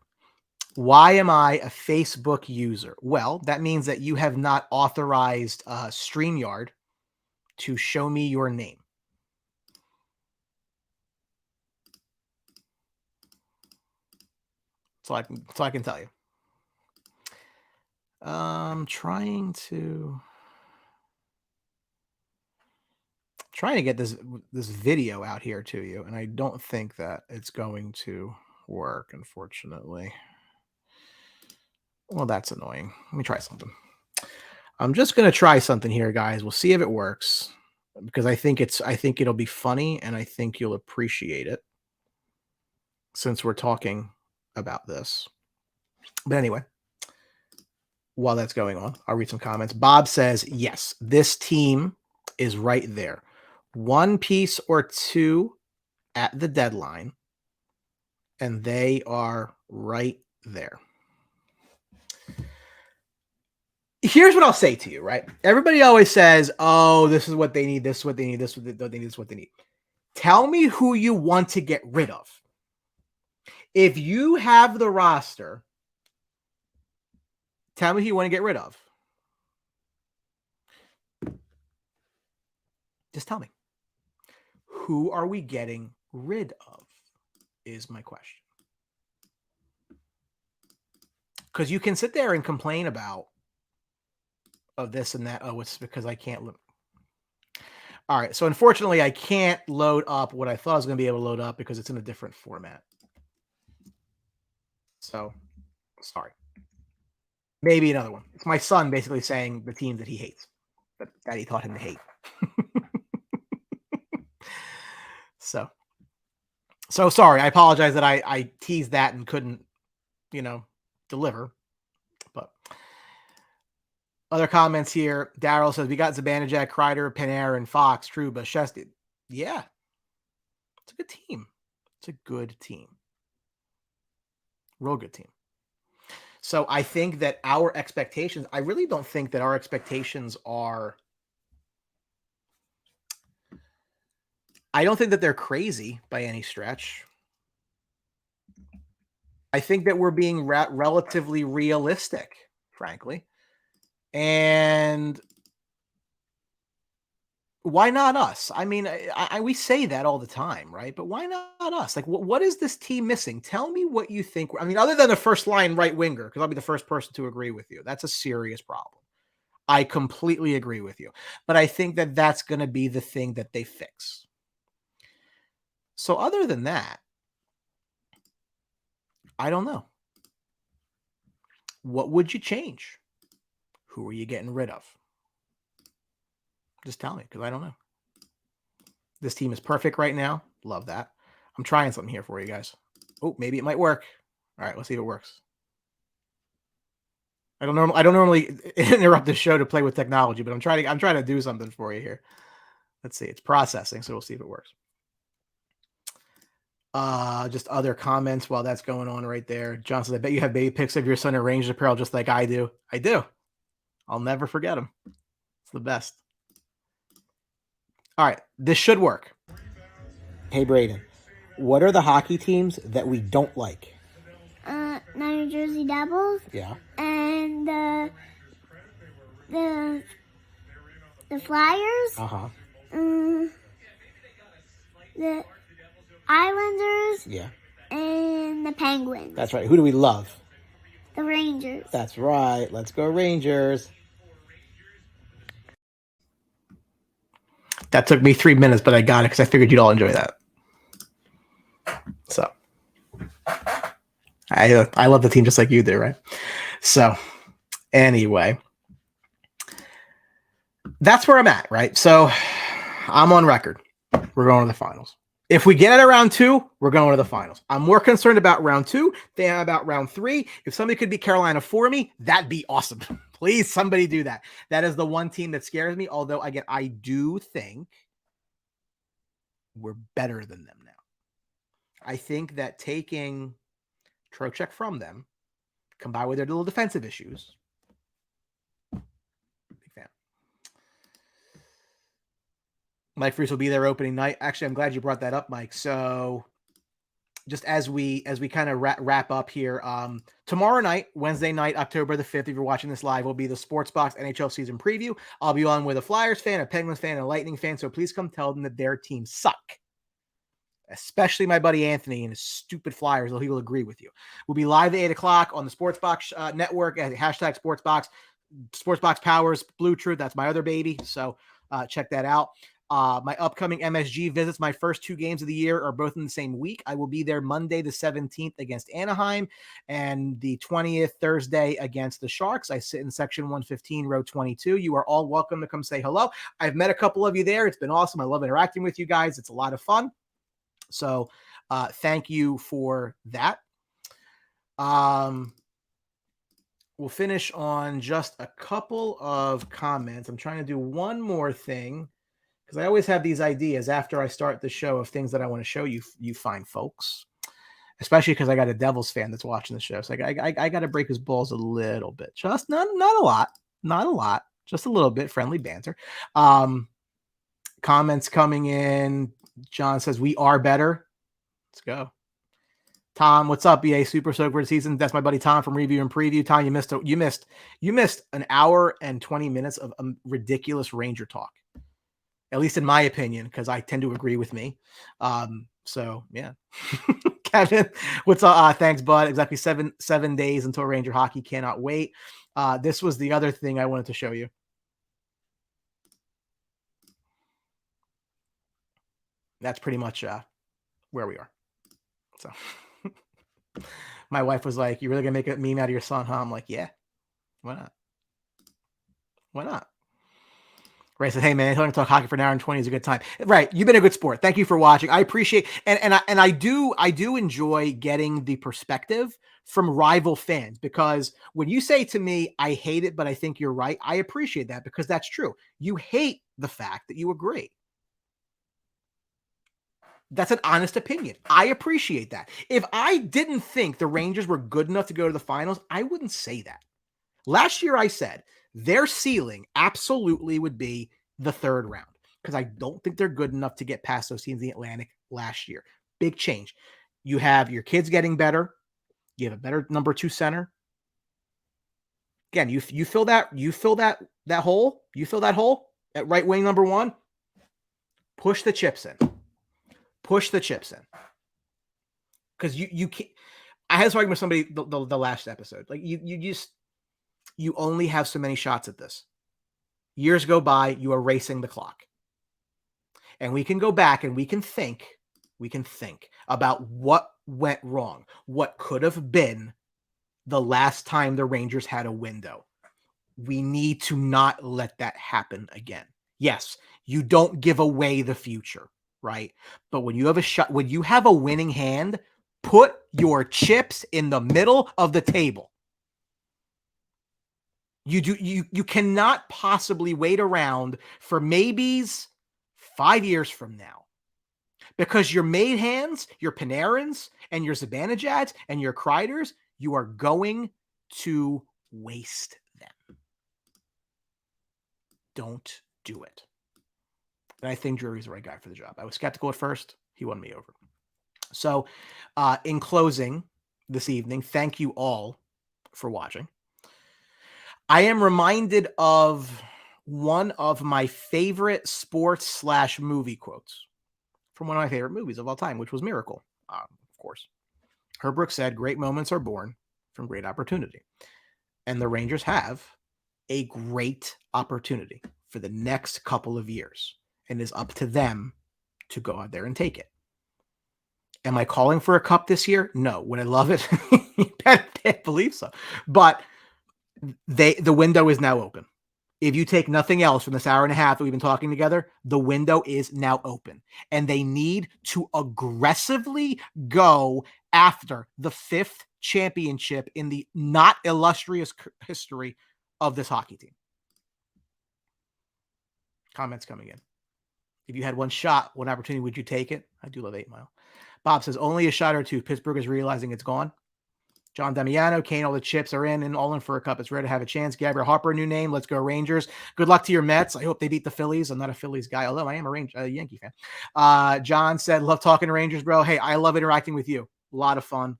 Why am I a Facebook user? Well, that means that you have not authorized StreamYard to show me your name. So I can tell you. Trying to get this video out here to you, and I don't think that it's going to work, unfortunately. Well, that's annoying. Let me try something. I'm just going to try something here, guys. We'll see if it works, because I think it'll be funny, and I think you'll appreciate it since we're talking about this. But anyway, while that's going on, I'll read some comments. Bob says, yes, this team is right there. 1 piece or 2 at the deadline, and they are right there. Here's what I'll say to you, right? Everybody always says, oh, this is what they need, this is what they need, this is what they need, this is what they need. Tell me who you want to get rid of. If you have the roster, tell me who you want to get rid of. Just tell me. Who are we getting rid of is my question. Because you can sit there and complain about this and that. Oh, it's because I can't look. All right. So unfortunately, I can't load up what I thought I was going to be able to load up because it's in a different format. So sorry. Maybe another one. It's my son basically saying the team that he hates, that Daddy taught him to hate. So sorry. I apologize that I teased that and couldn't, deliver. But other comments here. Daryl says, we got Zibanejad, Kreider, Panarin, Fox, Trouba, Shesty. Yeah. It's a good team. It's a good team. Real good team. So I think that our expectations, I really don't think that our expectations are, I don't think that they're crazy by any stretch. I think that we're being relatively realistic, frankly. And why not us? I mean, we say that all the time, right? But why not us? Like, what is this team missing? Tell me what you think. I mean, other than the first line right winger, because I'll be the first person to agree with you. That's a serious problem. I completely agree with you. But I think that that's going to be the thing that they fix. So other than that, I don't know. What would you change? Who are you getting rid of? Just tell me, because I don't know. This team is perfect right now. Love that. I'm trying something here for you guys. Oh, maybe it might work. All right, let's see if it works. I don't normally interrupt the show to play with technology, but I'm trying to do something for you here. Let's see. It's processing, so we'll see if it works. Just other comments while that's going on right there. John says, I bet you have baby pics of your son in Rangers apparel just like I do. I do. I'll never forget him. It's the best. All right. This should work. Hey, Braden. What are the hockey teams that we don't like? New Jersey Devils. Yeah. And the Flyers. Uh-huh. The Islanders. Yeah. And the Penguins. That's right. Who do we love? The Rangers. That's right. Let's go Rangers. That took me 3 minutes, but I got it because I figured you'd all enjoy that. So I love the team just like you do, right? So anyway, that's where I'm at, right? So I'm on record. We're going to the finals. If we get it at round 2, we're going to the finals. I'm more concerned about round 2 than about round 3. If somebody could beat Carolina for me, that'd be awesome. Please, somebody do that. That is the one team that scares me. Although, again, I do think we're better than them now. I think that taking Trocheck from them, combined with their little defensive issues, big fan. Mike Freese will be there opening night. Actually, I'm glad you brought that up, Mike. So just as we kind of wrap up here, tomorrow night, Wednesday night, October the 5th, if you're watching this live, will be the Sports Box NHL season preview. I'll be on with a Flyers fan, a Penguins fan, and a Lightning fan. So please come tell them that their teams suck. Especially my buddy Anthony and his stupid Flyers. He will agree with you. We'll be live at 8 o'clock on the Sports Box network at hashtag Sports Box. Sports Box powers BlueTruth. That's my other baby. So check that out. My upcoming MSG visits, my first 2 games of the year are both in the same week. I will be there Monday the 17th against Anaheim and the 20th Thursday against the Sharks. I sit in section 115, row 22. You are all welcome to come say hello. I've met a couple of you there. It's been awesome. I love interacting with you guys. It's a lot of fun. So thank you for that. We'll finish on just a couple of comments. I'm trying to do one more thing because I always have these ideas after I start the show of things that I want to show you, you fine folks, especially because I got a Devils fan that's watching the show. So I got to break his balls a little bit, just not a lot, just a little bit. Friendly banter. Comments coming in. John says we are better. Let's go. Tom, what's up? EA Super Soaker season. That's my buddy Tom from Review and Preview. Tom, you missed an hour and 20 minutes of ridiculous Ranger talk. At least in my opinion, because I tend to agree with me. So yeah. Kevin, what's up? Thanks, bud. Exactly 7 days until Ranger hockey. Cannot wait. This was the other thing I wanted to show you. That's pretty much where we are. So my wife was like, "You really gonna make a meme out of your son, huh?" I'm like, "Yeah, why not? Why not?" Ray said, "Hey man, telling to talk hockey for an hour and 20 is a good time." Right, you've been a good sport. Thank you for watching. I appreciate and I do enjoy getting the perspective from rival fans, because when you say to me, "I hate it, but I think you're right," I appreciate that, because that's true. You hate the fact that you agree. That's an honest opinion. I appreciate that. If I didn't think the Rangers were good enough to go to the finals, I wouldn't say that. Last year, I said their ceiling absolutely would be the 3rd round, because I don't think they're good enough to get past those teams in the Atlantic last year. Big change. You have your kids getting better. You have a better number 2 center. Again, you fill that hole. You fill that hole at right wing number 1. Push the chips in. Push the chips in. Because you can't. I had this argument with somebody the last episode. Like you only have so many shots at this. Years go by, you are racing the clock. And we can go back and we can think about what went wrong, what could have been the last time the Rangers had a window. We need to not let that happen again. Yes, you don't give away the future, right? But when you have a shot, when you have a winning hand, put your chips in the middle of the table. You cannot possibly wait around for maybes 5 years from now, because your made hands, your Panarins and your Zibanejads and your Kreiders, you are going to waste them. Don't do it. And I think Drury's the right guy for the job. I was skeptical at first. He won me over. So in closing this evening, thank you all for watching. I am reminded of one of my favorite sports/movie quotes from one of my favorite movies of all time, which was Miracle, of course. Herb Brooks said, "Great moments are born from great opportunity." And the Rangers have a great opportunity for the next couple of years. And it's up to them to go out there and take it. Am I calling for a cup this year? No. Would I love it? You better believe so. But the window is now open. If you take nothing else from this hour and a half that we've been talking together, the window is now open. And they need to aggressively go after the 5th championship in the not illustrious history of this hockey team. Comments coming in. If you had one shot, one opportunity, would you take it? I do love 8 Mile. Bob says, only a shot or two. Pittsburgh is realizing it's gone. John Damiano, Kane, all the chips are in and all in for a cup. It's rare to have a chance. Gabriel Harper, new name. Let's go Rangers. Good luck to your Mets. I hope they beat the Phillies. I'm not a Phillies guy, although I am a Yankee fan. John said, love talking to Rangers, bro. Hey, I love interacting with you. A lot of fun.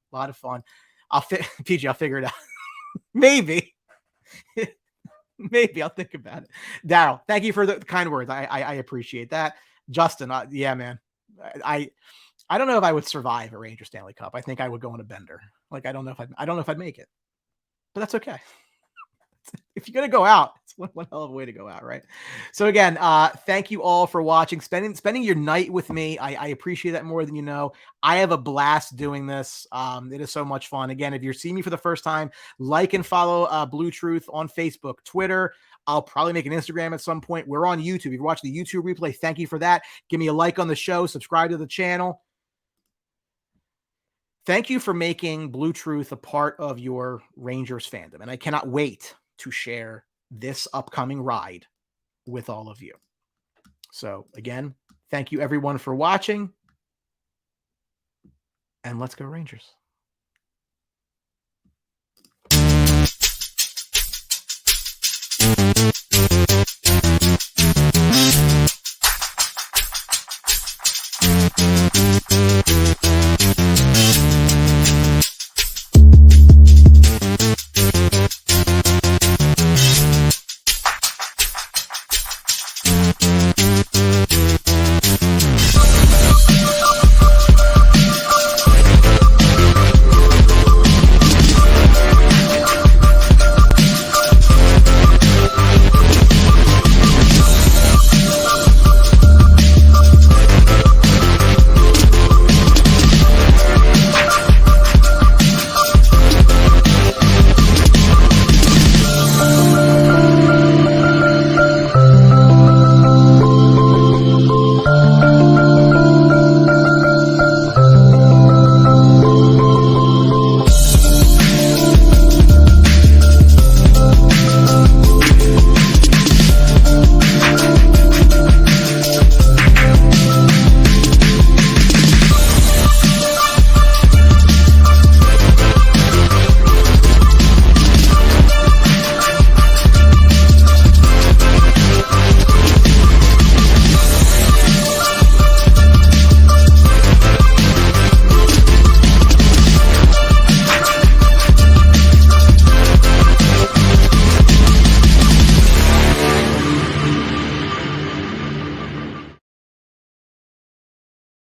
PG, I'll figure it out. Maybe. Maybe I'll think about it. Daryl, thank you for the kind words. I appreciate that. Justin, yeah, man. I don't know if I would survive a Ranger Stanley Cup. I think I would go on a bender. Like, I don't know if I'd make it, but that's okay. If you're going to go out, it's one hell of a way to go out. Right. So again, thank you all for watching, spending your night with me. I appreciate that more than you know. I have a blast doing this. It is so much fun. Again, if you're seeing me for the first time, like and follow BlueTruth on Facebook, Twitter. I'll probably make an Instagram at some point. We're on YouTube. If you're watching the YouTube replay, thank you for that. Give me a like on the show, subscribe to the channel. Thank you for making BlueTruth a part of your Rangers fandom. And I cannot wait to share this upcoming ride with all of you. So again, thank you everyone for watching. And let's go Rangers.